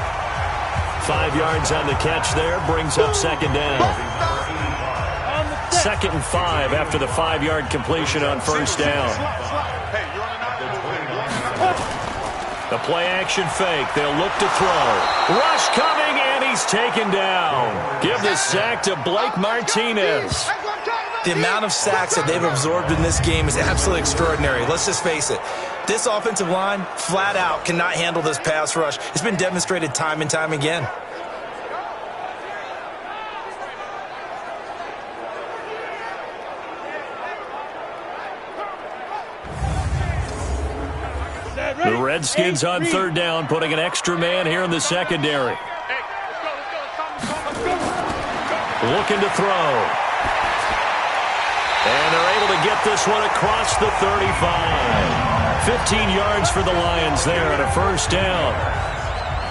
5 yards on the catch there, brings up second down. 2nd and 5 after the 5-yard completion on first down. The play-action fake. They'll look to throw. Rush coming, and he's taken down. Give the sack to Blake Martinez. The amount of sacks that they've absorbed in this game is absolutely extraordinary. Let's just face it. This offensive line, flat out, cannot handle this pass rush. It's been demonstrated time and time again. The Redskins on third down, putting an extra man here in the secondary. Looking to throw. And they're able to get this one across the 35. 15 yards for the Lions there and a first down.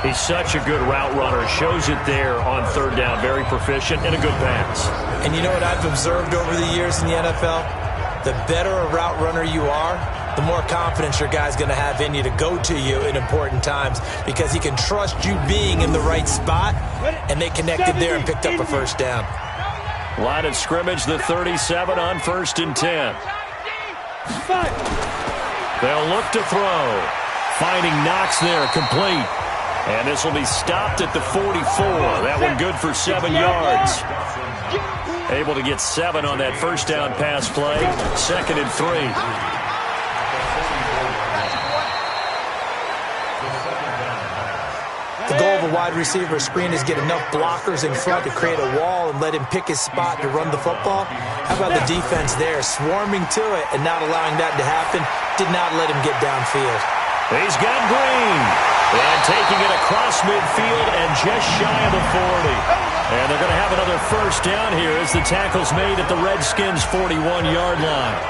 He's such a good route runner. Shows it there on third down. Very proficient and a good pass. And you know what I've observed over the years in the NFL? The better a route runner you are, the more confidence your guy's going to have in you to go to you in important times because he can trust you being in the right spot, and they connected there and picked up a first down. Line of scrimmage, the 37 on 1st and 10. They'll look to throw. Finding Knox there, complete. And this will be stopped at the 44. That one good for 7 yards. Able to get 7 on that first down pass play. 2nd and 3. The goal of a wide receiver screen is get enough blockers in front to create a wall and let him pick his spot to run the football. How about the defense there, swarming to it and not allowing that to happen? Did not let him get downfield. He's got Green. And taking it across midfield and just shy of the 40. And they're going to have another first down here as the tackle's made at the Redskins' 41-yard line.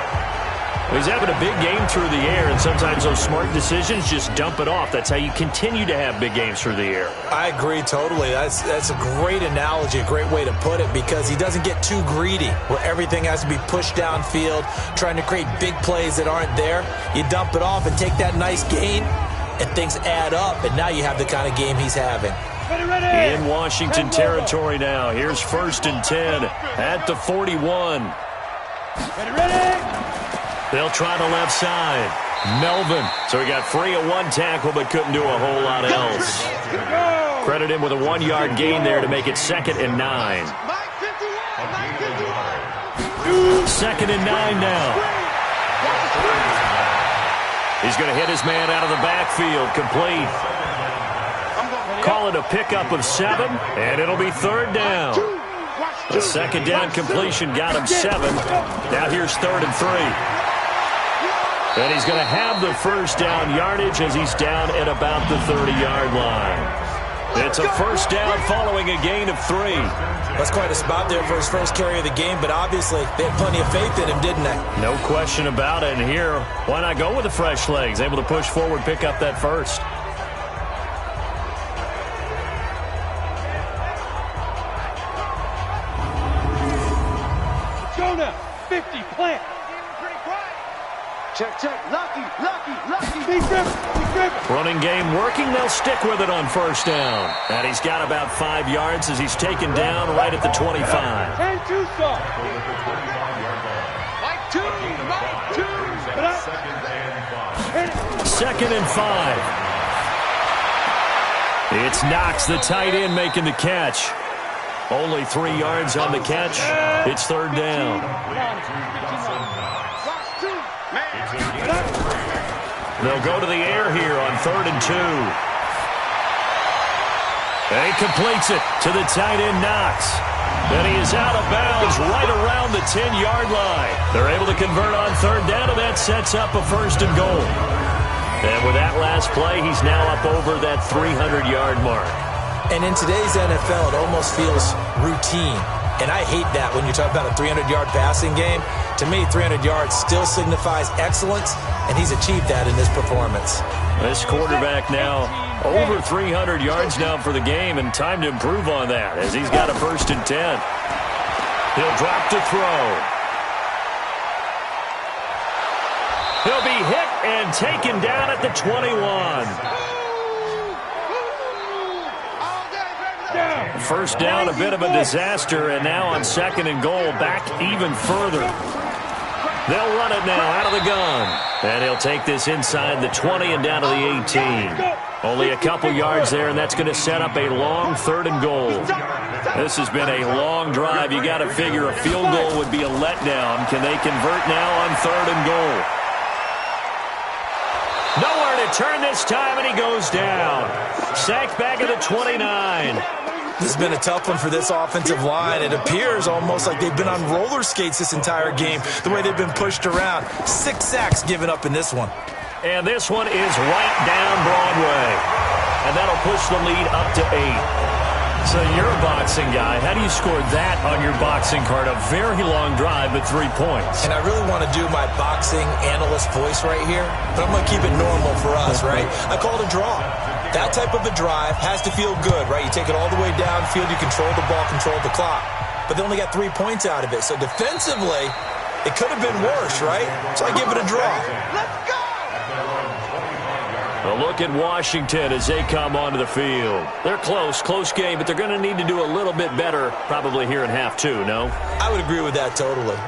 He's having a big game through the air, and sometimes those smart decisions just dump it off. That's how you continue to have big games through the air. I agree totally. That's a great analogy, a great way to put it, because he doesn't get too greedy where everything has to be pushed downfield, trying to create big plays that aren't there. You dump it off and take that nice gain, and things add up, and now you have the kind of game he's having. In Washington territory now. Here's 1st and 10 at the 41. They'll try the left side. Melvin. So he got free of one tackle but couldn't do a whole lot else. Credit him with a 1-yard gain there to make it 2nd and 9. 2nd and 9 now. He's going to hit his man out of the backfield. Complete. Call it a pickup of 7, and it'll be 3rd down. The 2nd down completion got him 7. Now here's 3rd and 3. And he's going to have the 1st down yardage as he's down at about the 30-yard line. It's a 1st down following a gain of 3. That's quite a spot there for his first carry of the game, but obviously they had plenty of faith in him, didn't they? No question about it. And here, why not go with the fresh legs? Able to push forward, pick up that 1st. Jonah, 50, plant. Check, check. Lucky. Big grip. Running game working. They'll stick with it on 1st down. And he's got about 5 yards as he's taken down right at the 25. And 2 soft. Mike 2. 2nd and 5. It's Knox, the tight end, making the catch. Only 3 yards on the catch. It's 3rd down. They'll go to the air here on 3rd and 2. And he completes it to the tight end, Knox. And he is out of bounds right around the 10-yard line. They're able to convert on 3rd down, and that sets up a 1st and goal. And with that last play, he's now up over that 300-yard mark. And in today's NFL, it almost feels routine. And I hate that when you talk about a 300-yard passing game. To me, 300 yards still signifies excellence, and he's achieved that in this performance. This quarterback now over 300 yards now for the game, and time to improve on that as he's got a 1st and 10. He'll drop to throw. He'll be hit and taken down at the 21. 1st down, a bit of a disaster, and now on 2nd and goal, back even further. They'll run it now out of the gun. And he'll take this inside the 20 and down to the 18. Only a couple yards there, and that's going to set up a long 3rd and goal. This has been a long drive. You got to figure a field goal would be a letdown. Can they convert now on 3rd and goal? Nowhere to turn this time, and he goes down. Sacked back at the 29. This has been a tough one for this offensive line. It appears almost like they've been on roller skates this entire game, the way they've been pushed around. 6 sacks given up in this one. And this one is right down Broadway. And that'll push the lead up to 8. So you're a boxing guy. How do you score that on your boxing card? A very long drive, but 3 points. And I really want to do my boxing analyst voice right here, but I'm going to keep it normal for us, right? I call it a draw. That type of a drive has to feel good, right? You take it all the way downfield, you control the ball, control the clock. But they only got 3 points out of it. So defensively, it could have been worse, right? So I give it a draw. Let's go! A look at Washington as they come onto the field. They're close game, but they're going to need to do a little bit better probably here in half 2, no? I would agree with that totally.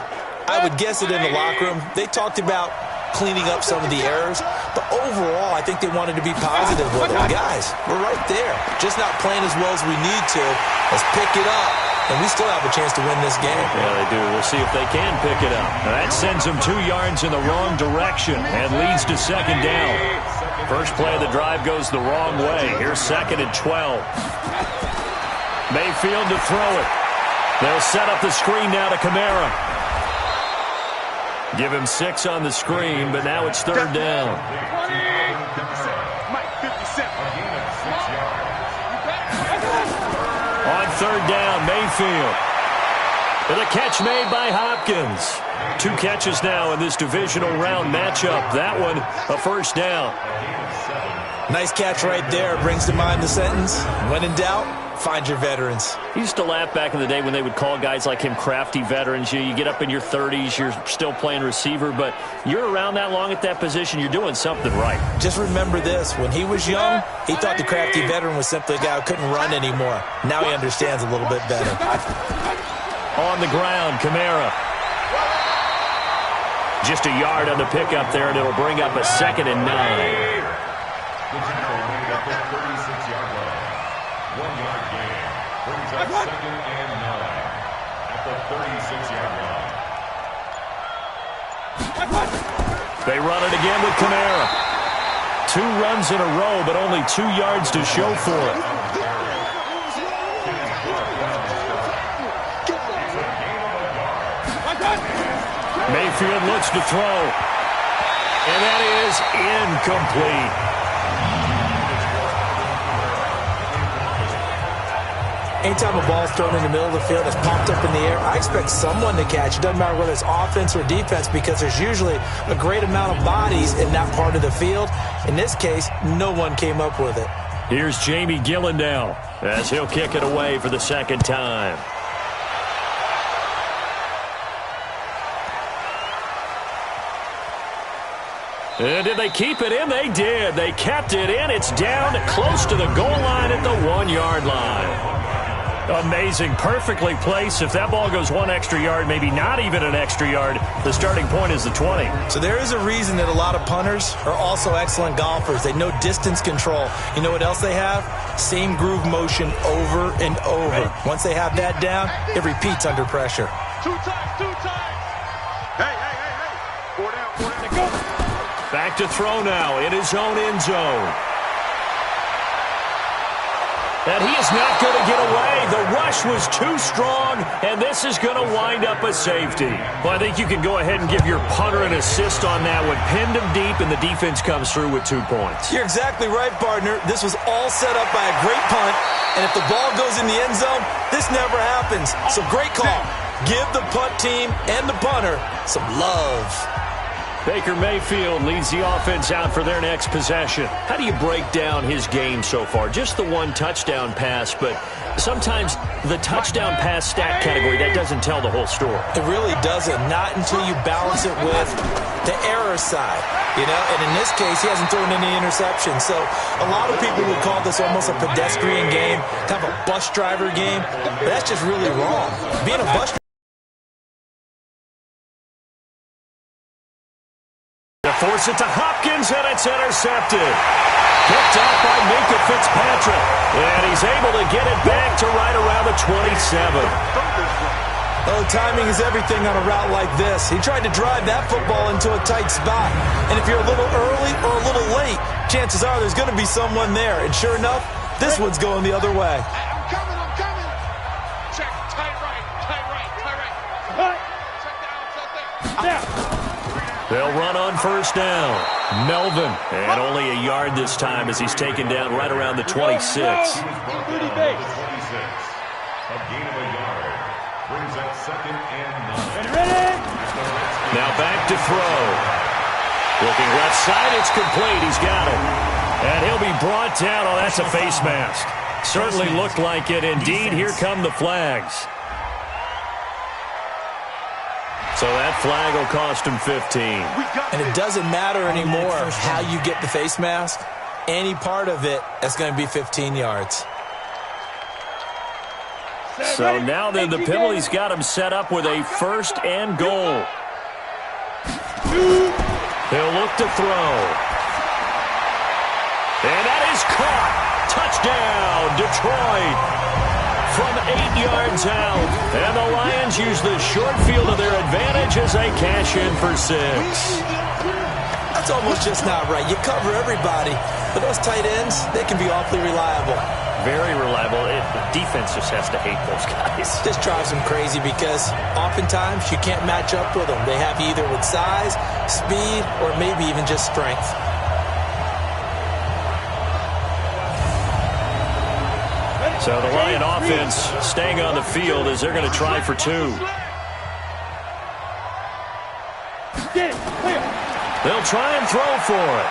I would guess it in the locker room. They talked about cleaning up some of the errors, but overall, I think they wanted to be positive with it. Guys, we're right there. Just not playing as well as we need to. Let's pick it up, and we still have a chance to win this game. Yeah, they do. We'll see if they can pick it up. Now, that sends them 2 yards in the wrong direction and leads to 2nd down. First play of the drive goes the wrong way. Here's 2nd and 12. Mayfield to throw it. They'll set up the screen now to Kamara. Give him 6 on the screen, but now it's 3rd down. On 3rd down, Mayfield. With a catch made by Hopkins. 2 catches now in this divisional round matchup. That one, a 1st down. Nice catch right there. Brings to mind the sentence, when in doubt, find your veterans. He used to laugh back in the day when they would call guys like him crafty veterans. You get up in your 30s, you're still playing receiver, but you're around that long at that position, you're doing something right. Just remember this. When he was young, he thought the crafty veteran was simply a guy who couldn't run anymore. Now he understands a little bit better. On the ground, Kamara. Just a yard on the pickup there, and it'll bring up a 2nd and 9. The tackle made at the 36-yard line. 1-yard gain brings up 2nd and 9 at the 36-yard line. They run it again with Kamara. 2 runs in a row, but only 2 yards to show for it. Mayfield looks to throw. And that is incomplete. Anytime a ball's thrown in the middle of the field, it's popped up in the air, I expect someone to catch. It doesn't matter whether it's offense or defense, because there's usually a great amount of bodies in that part of the field. In this case, no one came up with it. Here's Jamie Gillen now as he'll kick it away for the 2nd time. And did they keep it in? They did. They kept it in. It's down close to the goal line at the 1-yard line. Amazing. Perfectly placed. If that ball goes 1 extra yard, maybe not even an extra yard, the starting point is the 20. So there is a reason that a lot of punters are also excellent golfers. They know distance control. You know what else they have? Same groove motion over and over. Ready? Once they have that down, it repeats under pressure. 2 times. Hey. 4 down. Go. Back to throw now in his own end zone. And he is not going to get away. The rush was too strong, and this is going to wind up a safety. Well, I think you can go ahead and give your punter an assist on that one. Pinned him deep, and the defense comes through with 2 points. You're exactly right, partner. This was all set up by a great punt, and if the ball goes in the end zone, this never happens. So great call. Give the punt team and the punter some love. Baker Mayfield leads the offense out for their next possession. How do you break down his game so far? Just the 1 touchdown pass, but sometimes the touchdown pass stat category, that doesn't tell the whole story. It really doesn't, not until you balance it with the error side, and in this case, he hasn't thrown any interceptions. So a lot of people would call this almost a pedestrian game, kind of a bus driver game, but that's just really wrong. Being a bus driver, force it to Hopkins, and it's intercepted. Picked up by Minkah Fitzpatrick. And he's able to get it back to right around the 27. Oh, timing is everything on a route like this. He tried to drive that football into a tight spot. And if you're a little early or a little late, chances are there's going to be someone there. And sure enough, this one's going the other way. I'm coming. Check, tight right. Check down, Now. They'll run on 1st down. Melvin, and only a yard this time as he's taken down right around the 26. A gain of a yard brings up 2nd and 9. Ready? Now back to throw. Looking left side, it's complete. He's got it. And he'll be brought down. Oh, that's a face mask. Certainly looked like it. Indeed, here come the flags. So that flag will cost him 15. And it doesn't matter anymore how you get the face mask. Any part of it, that's going to be 15 yards. So now then the penalty's got him set up with a 1st and goal. He'll look to throw. And that is caught. Touchdown, Detroit. From 8 yards out. And the Lions use the short field to their advantage as they cash in for 6. That's almost just not right. You cover everybody. But those tight ends, they can be awfully reliable. Very reliable. The defense just has to hate those guys. This drives them crazy because oftentimes you can't match up with them. They have you either with size, speed, or maybe even just strength. So the Lion offense staying on the field as they're going to try for 2. They'll try and throw for it.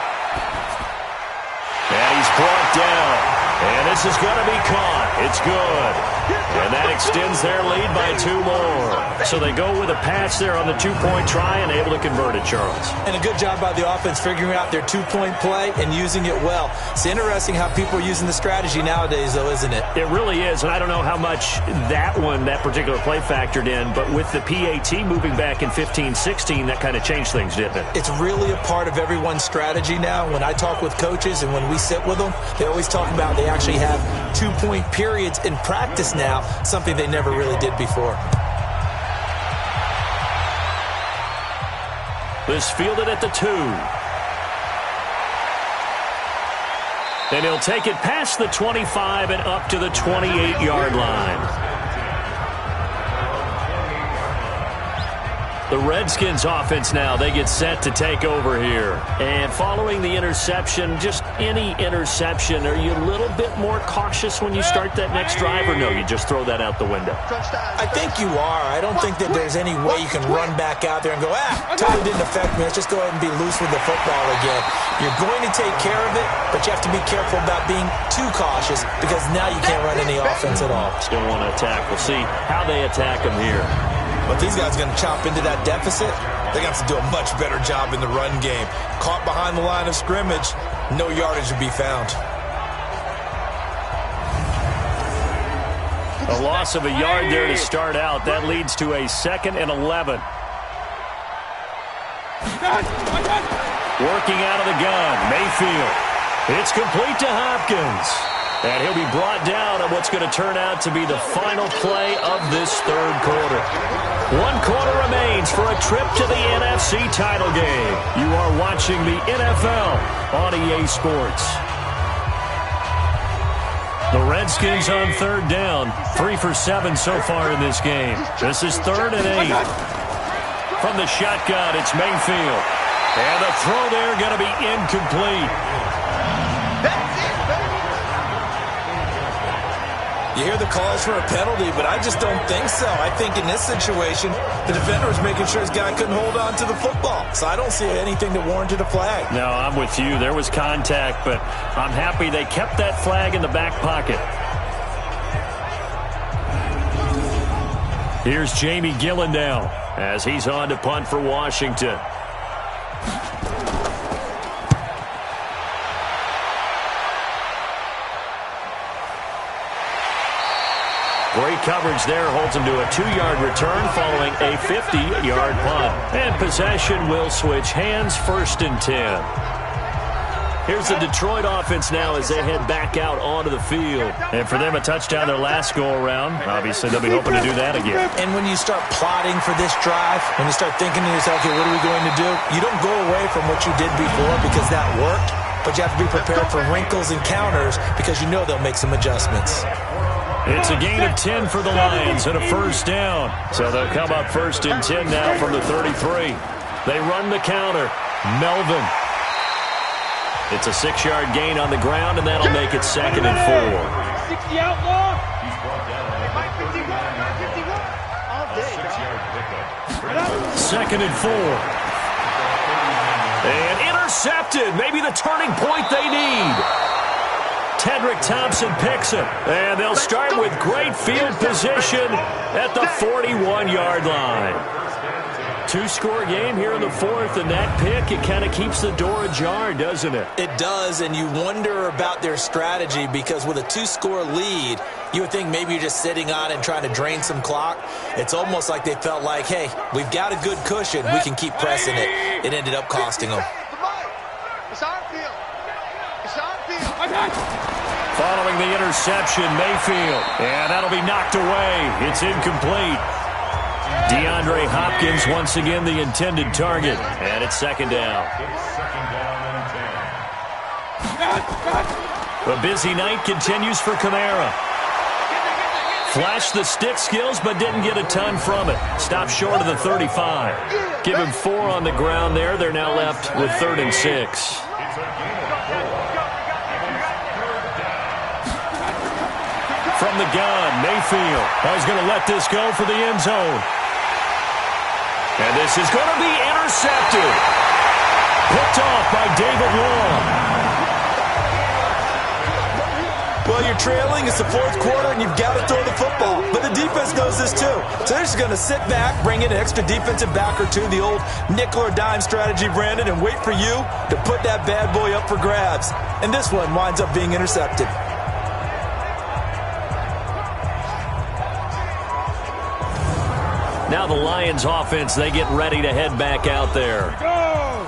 And he's brought down. And this is going to be caught. It's good. And that extends their lead by 2 more. So they go with a pass there on the 2-point try and able to convert it, Charles. And a good job by the offense figuring out their 2-point play and using it well. It's interesting how people are using the strategy nowadays, though, isn't it? It really is, and I don't know how much that particular play factored in, but with the PAT moving back in 15-16, that kind of changed things, didn't it? It's really a part of everyone's strategy now. When I talk with coaches and when we sit with them, they always talk about they actually have 2-point periods in practice now, something they never really did before. This fielded at the 2. And he'll take it past the 25 and up to the 28-yard line. The Redskins offense now, they get set to take over here. And following the interception, just any interception, are you a little bit more cautious when you start that next drive, or no, you just throw that out the window? I think you are. I don't think that there's any way you can run back out there and go, totally didn't affect me. Let's just go ahead and be loose with the football again. You're going to take care of it, but you have to be careful about being too cautious because now you can't run any offense at all. Still want to attack. We'll see how they attack them here. But these guys are going to chop into that deficit. They got to do a much better job in the run game. Caught behind the line of scrimmage, no yardage to be found. A loss of a yard there to start out. That leads to a 2nd and 11. Working out of the gun, Mayfield. It's complete to Hopkins. And he'll be brought down on what's going to turn out to be the final play of this 3rd quarter. 1 quarter remains for a trip to the NFC title game. You are watching the NFL on EA Sports. The Redskins on 3rd down. 3 for 7 so far in this game. This is 3rd and 8. From the shotgun, it's Mayfield. And the throw there going to be incomplete. You hear the calls for a penalty, but I just don't think so. I think in this situation, the defender was making sure his guy couldn't hold on to the football. So I don't see anything that warranted a flag. No, I'm with you. There was contact, but I'm happy they kept that flag in the back pocket. Here's Jamie Gillen now as he's on to punt for Washington. Great coverage there, holds him to a 2-yard return following a 50-yard punt. And possession will switch hands, 1st and 10. Here's the Detroit offense now as they head back out onto the field. And for them, a touchdown their last go-around. Obviously, they'll be hoping to do that again. And when you start plotting for this drive, when you start thinking to yourself, okay, what are we going to do? You don't go away from what you did before because that worked, but you have to be prepared for wrinkles and counters because you know they'll make some adjustments. It's a gain of 10 for the Lions and a 1st down. So they'll come up 1st and 10 now from the 33. They run the counter. Melvin. It's a 6-yard gain on the ground, and that'll make it 2nd and 4. 60 outlaw. He's brought down at the 39. 2nd and 4. And intercepted. Maybe the turning point they need. Tedrick Thompson picks it. And they'll start with great field position at the 41-yard line. 2-score game here in the 4th, and that pick, it kind of keeps the door ajar, doesn't it? It does, and you wonder about their strategy because with a 2-score lead, you would think maybe you're just sitting on it and trying to drain some clock. It's almost like they felt like, hey, we've got a good cushion. We can keep pressing it. It ended up costing them. It's our field. It's our field. Following the interception, Mayfield. And that'll be knocked away. It's incomplete. DeAndre Hopkins once again the intended target. And it's 2nd down. A busy night continues for Kamara. Flashed the stick skills, but didn't get a ton from it. Stopped short of the 35. Give him 4 on the ground there. They're now left with 3rd and 6. From the gun, Mayfield. He's going to let this go for the end zone. And this is going to be intercepted. Picked off by David Long. Well, you're trailing, it's the fourth quarter, and you've got to throw the football. But the defense knows this too. So they're just going to sit back, bring in an extra defensive back or two, the old nickel or dime strategy, Brandon, and wait for you to put that bad boy up for grabs. And this one winds up being intercepted. Now the Lions offense, they get ready to head back out there. Go!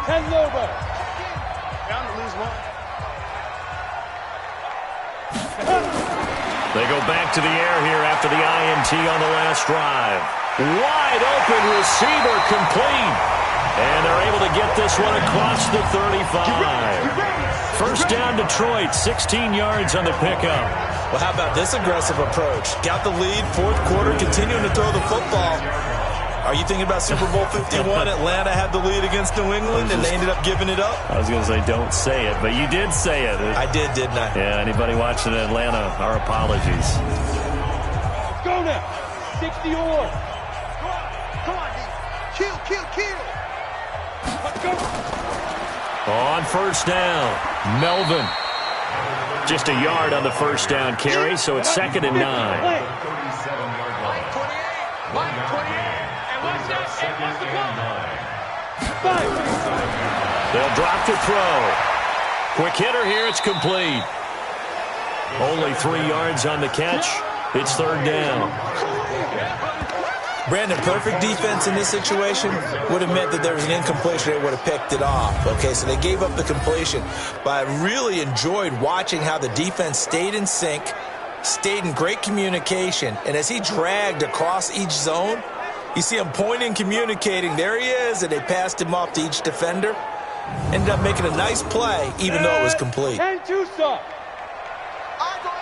10 over. Down to lose one. They go back to the air here after the INT on the last drive. Wide open receiver complete. And they're able to get this one across the 35. First down Detroit, 16 yards on the pickup. Well, how about this aggressive approach? Got the lead, fourth quarter, continuing to throw the football. Are you thinking about Super Bowl 51? Atlanta had the lead against New England, and they ended up giving it up? I was going to say don't say it, but you did say it. I did, didn't I? Yeah, anybody watching in Atlanta, our apologies. Go now. 60 or. Come on, D. Kill. Let's go. On first down, Melvin. Just a yard on the first down carry, so it's 2nd and 9. Mike 28. And watch that. And what's the call? They'll drop to throw. Quick hitter here, it's complete. Only 3 yards on the catch. It's 3rd down. Brandon, perfect defense in this situation would have meant that there was an incompletion. They would have picked it off. Okay, so they gave up the completion. But I really enjoyed watching how the defense stayed in sync, stayed in great communication, and as he dragged across each zone, you see him pointing, communicating. There he is, and they passed him off to each defender. Ended up making a nice play, even though it was complete. 10-2 stop. Eyes on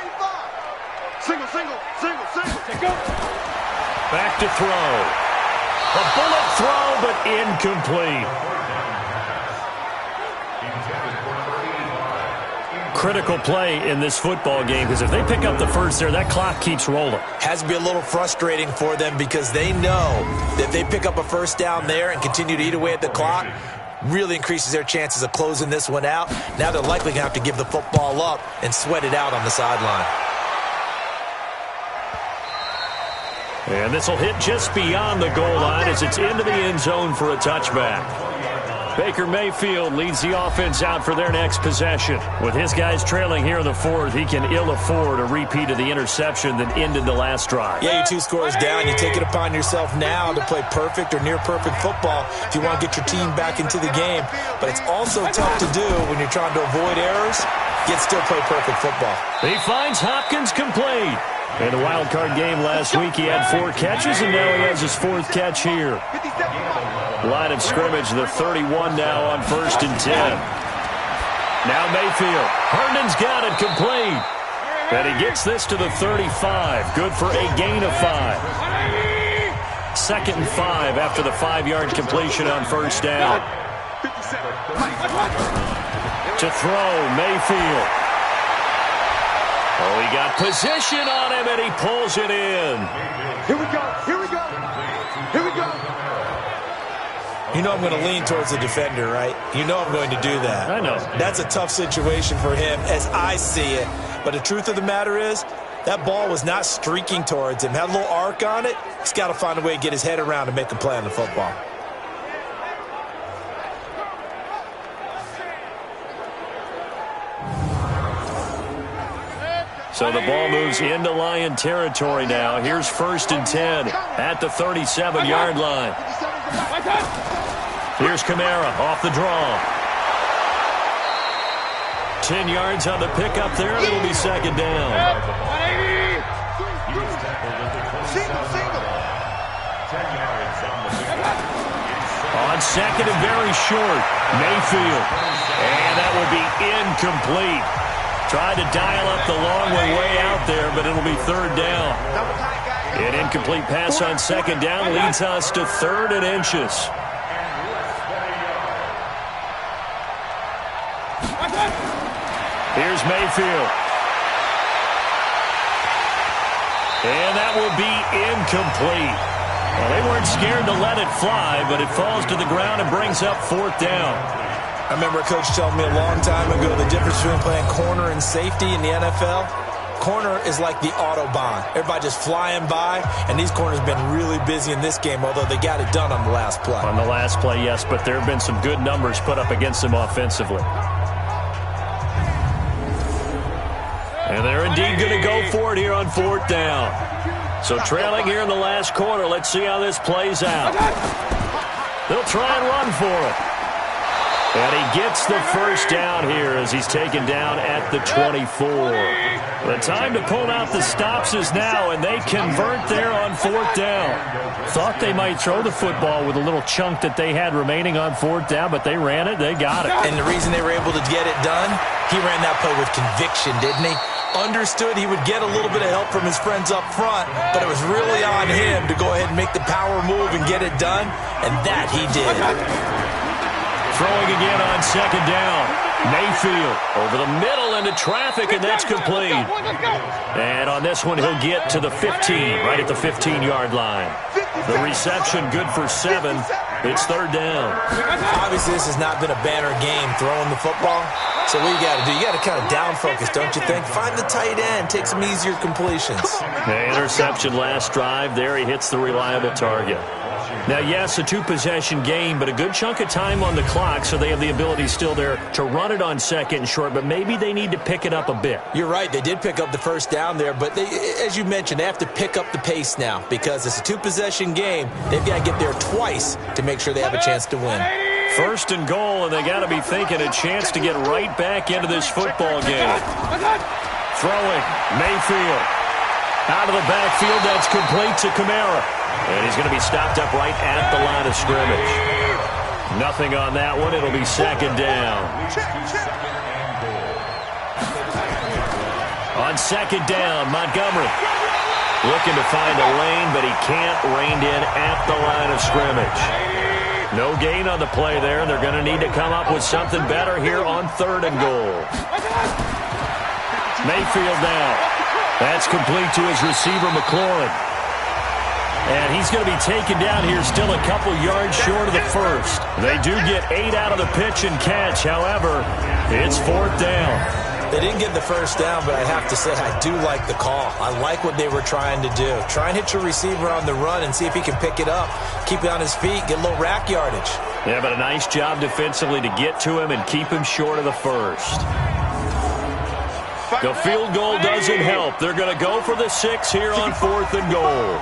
85. Single. Take go. Back to throw. A bullet throw, but incomplete. Critical play in this football game, because if they pick up the first there, that clock keeps rolling. Has to be a little frustrating for them because they know that if they pick up a first down there and continue to eat away at the clock, really increases their chances of closing this one out. Now they're likely going to have to give the football up and sweat it out on the sideline. And this will hit just beyond the goal line as it's into the end zone for a touchback. Baker Mayfield leads the offense out for their next possession. With his guys trailing here in the fourth, he can ill afford a repeat of the interception that ended the last drive. Yeah, you're 2 scores down. You take it upon yourself now to play perfect or near-perfect football if you want to get your team back into the game. But it's also tough to do when you're trying to avoid errors, yet still play perfect football. He finds Hopkins complete. In the wild card game last week, he had 4 catches, and now he has his 4th catch here. Line of scrimmage, the 31 now on 1st and 10. Now Mayfield. Herndon's got it complete. And he gets this to the 35. Good for a gain of 5. 2nd and 5 after the 5-yard completion on first down. To throw, Mayfield. Oh, he got position on him, and he pulls it in. Here we go. You know I'm going to lean towards the defender, right? You know I'm going to do that. I know. That's a tough situation for him as I see it. But the truth of the matter is, that ball was not streaking towards him. Had a little arc on it. He's got to find a way to get his head around and make a play on the football. So the ball moves into Lion territory now. Here's 1st and 10 at the 37-yard line. Here's Kamara off the draw. 10 yards on the pickup there, and it'll be 2nd down. Single. 10 yards on the pickup. On 2nd and very short, Mayfield. And that will be incomplete. Tried to dial up the long one way out there, but it'll be 3rd down. An incomplete pass on 2nd down leads us to 3rd and inches. Here's Mayfield. And that will be incomplete. Well, they weren't scared to let it fly, but it falls to the ground and brings up 4th down. I remember a coach telling me a long time ago the difference between playing corner and safety in the NFL. Corner is like the Autobahn. Everybody just flying by, and these corners have been really busy in this game, although they got it done on the last play. On the last play, yes, but there have been some good numbers put up against them offensively. And they're indeed going to go for it here on 4th down. So trailing here in the last quarter, let's see how this plays out. They'll try and run for it. And he gets the first down here as he's taken down at the 24. The time to pull out the stops is now, and they convert there on 4th down. Thought they might throw the football with a little chunk that they had remaining on 4th down, but they ran it, they got it. And the reason they were able to get it done, he ran that play with conviction, didn't he? Understood he would get a little bit of help from his friends up front, but it was really on him to go ahead and make the power move and get it done, and that he did. Throwing again on 2nd down. Mayfield over the middle into traffic, and that's complete. And on this one, he'll get to the 15, right at the 15-yard line. The reception good for 7. It's 3rd down. Obviously, this has not been a banner game throwing the football. So what you got to do, you got to kind of down focus, don't you think? Find the tight end, take some easier completions. The interception last drive. There he hits the reliable target. Now, yes, a 2-possession game, but a good chunk of time on the clock, so they have the ability still there to run it on 2nd and short, but maybe they need to pick it up a bit. You're right. They did pick up the first down there, but they, as you mentioned, they have to pick up the pace now because it's a 2-possession game. They've got to get there twice to make sure they have a chance to win. 1st and goal, and they got to be thinking a chance to get right back into this football game. Throwing, Mayfield. Out of the backfield, that's complete to Kamara. And he's going to be stopped up right at the line of scrimmage. Nothing on that one. It'll be 2nd down. On 2nd down, Montgomery looking to find a lane, but he can't rein in at the line of scrimmage. No gain on the play there, and they're going to need to come up with something better here on 3rd and goal. Mayfield now. That's complete to his receiver, McLaurin. And he's going to be taken down here still a couple yards short of the first. They do get 8 out of the pitch and catch. However, it's 4th down. They didn't get the first down, but I have to say I do like the call. I like what they were trying to do. Try and hit your receiver on the run and see if he can pick it up. Keep it on his feet, get a little rack yardage. Yeah, but a nice job defensively to get to him and keep him short of the first. The field goal doesn't help. They're going to go for the 6 here on 4th and goal.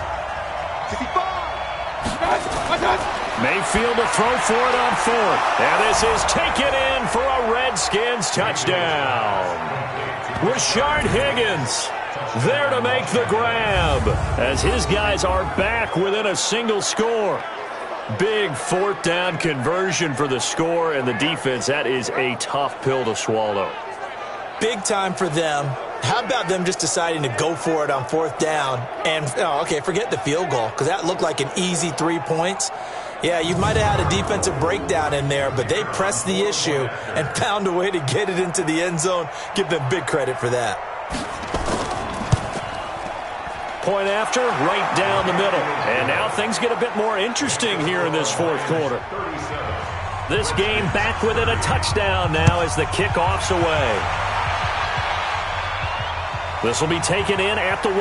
Mayfield to throw for it on 4th. And this is taken in for a Redskins touchdown. Rashard Higgins there to make the grab as his guys are back within a single score. Big 4th down conversion for the score, and the defense, that is a tough pill to swallow. Big time for them. How about them just deciding to go for it on 4th down and, okay, forget the field goal because that looked like an easy 3 points. Yeah, you might have had a defensive breakdown in there, but they pressed the issue and found a way to get it into the end zone. Give them big credit for that. Point after, right down the middle. And now things get a bit more interesting here in this 4th quarter. This game back within a touchdown now as the kickoff's away. This will be taken in at the 1.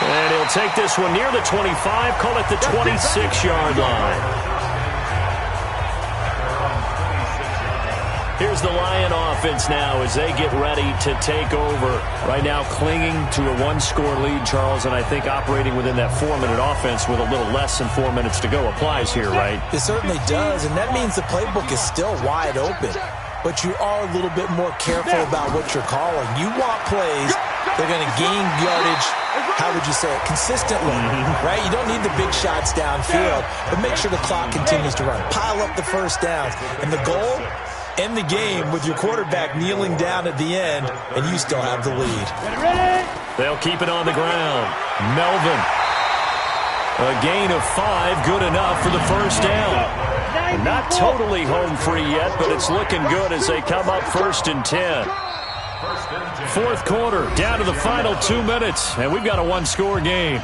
And he'll take this one near the 25, call it the 26-yard line. Here's the Lion offense now as they get ready to take over. Right now clinging to a 1-score lead, Charles, and I think operating within that 4-minute offense with a little less than 4 minutes to go applies here, right? It certainly does, and that means the playbook is still wide open. But you are a little bit more careful about what you're calling. You want plays, they're going to gain yardage, how would you say it, consistently, right? You don't need the big shots downfield, but make sure the clock continues to run. Pile up the first downs. And the goal, end the game with your quarterback kneeling down at the end, and you still have the lead. They'll keep it on the ground. Melvin. A gain of 5, good enough for the first down. Not totally home free yet, but it's looking good as they come up 1st and 10. 4th quarter, down to the final 2 minutes, and we've got a 1-score game.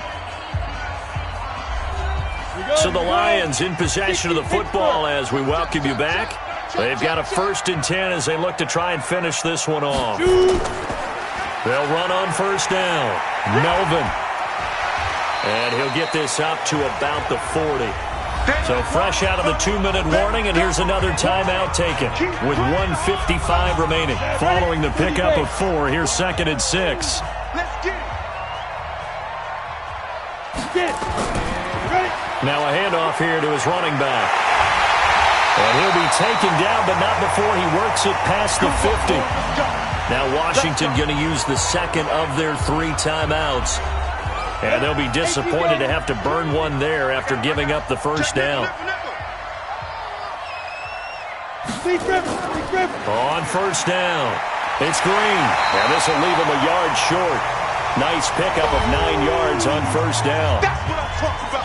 So the Lions in possession of the football as we welcome you back. They've got a 1st and 10 as they look to try and finish this one off. They'll run on 1st down. Melvin. And he'll get this up to about the 40. So fresh out of the 2-minute warning, and here's another timeout taken with 1:55 remaining. Following the pickup of 4, here's 2nd and 6. Let's get it. Now a handoff here to his running back. And he'll be taken down, but not before he works it past the 50. Now Washington going to use the 2nd of their 3 timeouts. And they'll be disappointed to have to burn one there after giving up the 1st down. On 1st down, it's Green. And this will leave him a yard short. Nice pickup of 9 yards on 1st down.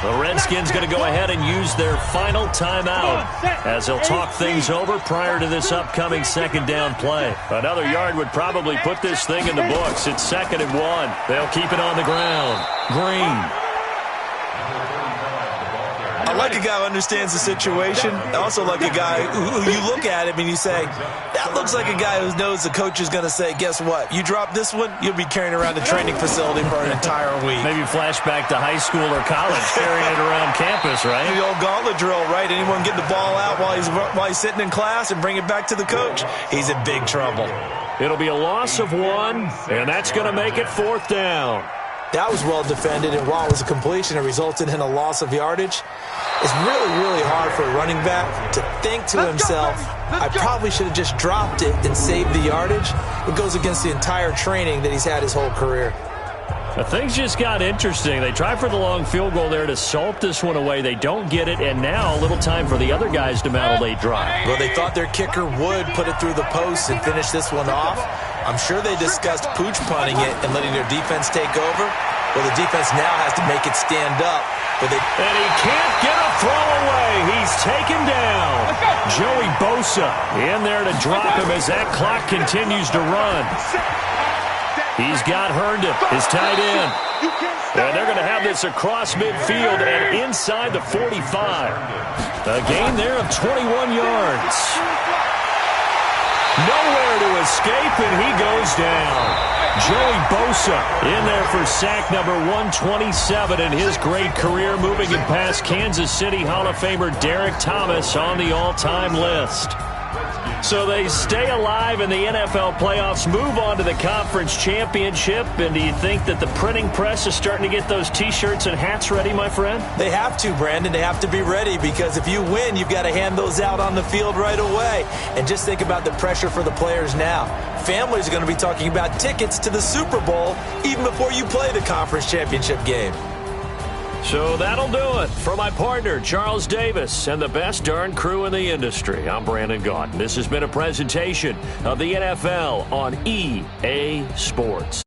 The Redskins going to go ahead and use their final timeout as they'll talk things over prior to this upcoming 2nd down play. Another yard would probably put this thing in the books. It's 2nd and 1. They'll keep it on the ground. Green. I like a guy who understands the situation. I also like a guy who you look at him and you say, that looks like a guy who knows the coach is going to say, guess what? You drop this one, you'll be carrying around the training facility for an entire week. Maybe flashback to high school or college, carrying it around campus, right? The old gauntlet drill, right? Anyone get the ball out while he's sitting in class and bring it back to the coach? He's in big trouble. It'll be a loss of 1, and that's going to make it 4th down. That was well defended, and while it was a completion, it resulted in a loss of yardage. It's really, really hard for a running back to think to himself, I probably should have just dropped it and saved the yardage. It goes against the entire training that he's had his whole career. Things just got interesting. They try for the long field goal there to salt this one away. They don't get it, and now a little time for the other guys to mount a late drive. Well, they thought their kicker would put it through the post and finish this one off. I'm sure they discussed pooch punting it and letting their defense take over. Well, the defense now has to make it stand up. And he can't get a throw away. He's taken down. Joey Bosa in there to drop him as that clock continues to run. He's got Herndon, his tight end. And they're going to have this across midfield and inside the 45. A gain there of 21 yards. Nowhere to escape, and he goes down. Joey Bosa in there for sack number 127 in his great career, moving it past Kansas City Hall of Famer Derek Thomas on the all-time list. So they stay alive in the NFL playoffs, move on to the conference championship. And do you think that the printing press is starting to get those T-shirts and hats ready, my friend? They have to, Brandon. They have to be ready because if you win, you've got to hand those out on the field right away. And just think about the pressure for the players now. Families are going to be talking about tickets to the Super Bowl even before you play the conference championship game. So that'll do it. For my partner, Charles Davis, and the best darn crew in the industry, I'm Brandon Gaudin. This has been a presentation of the NFL on EA Sports.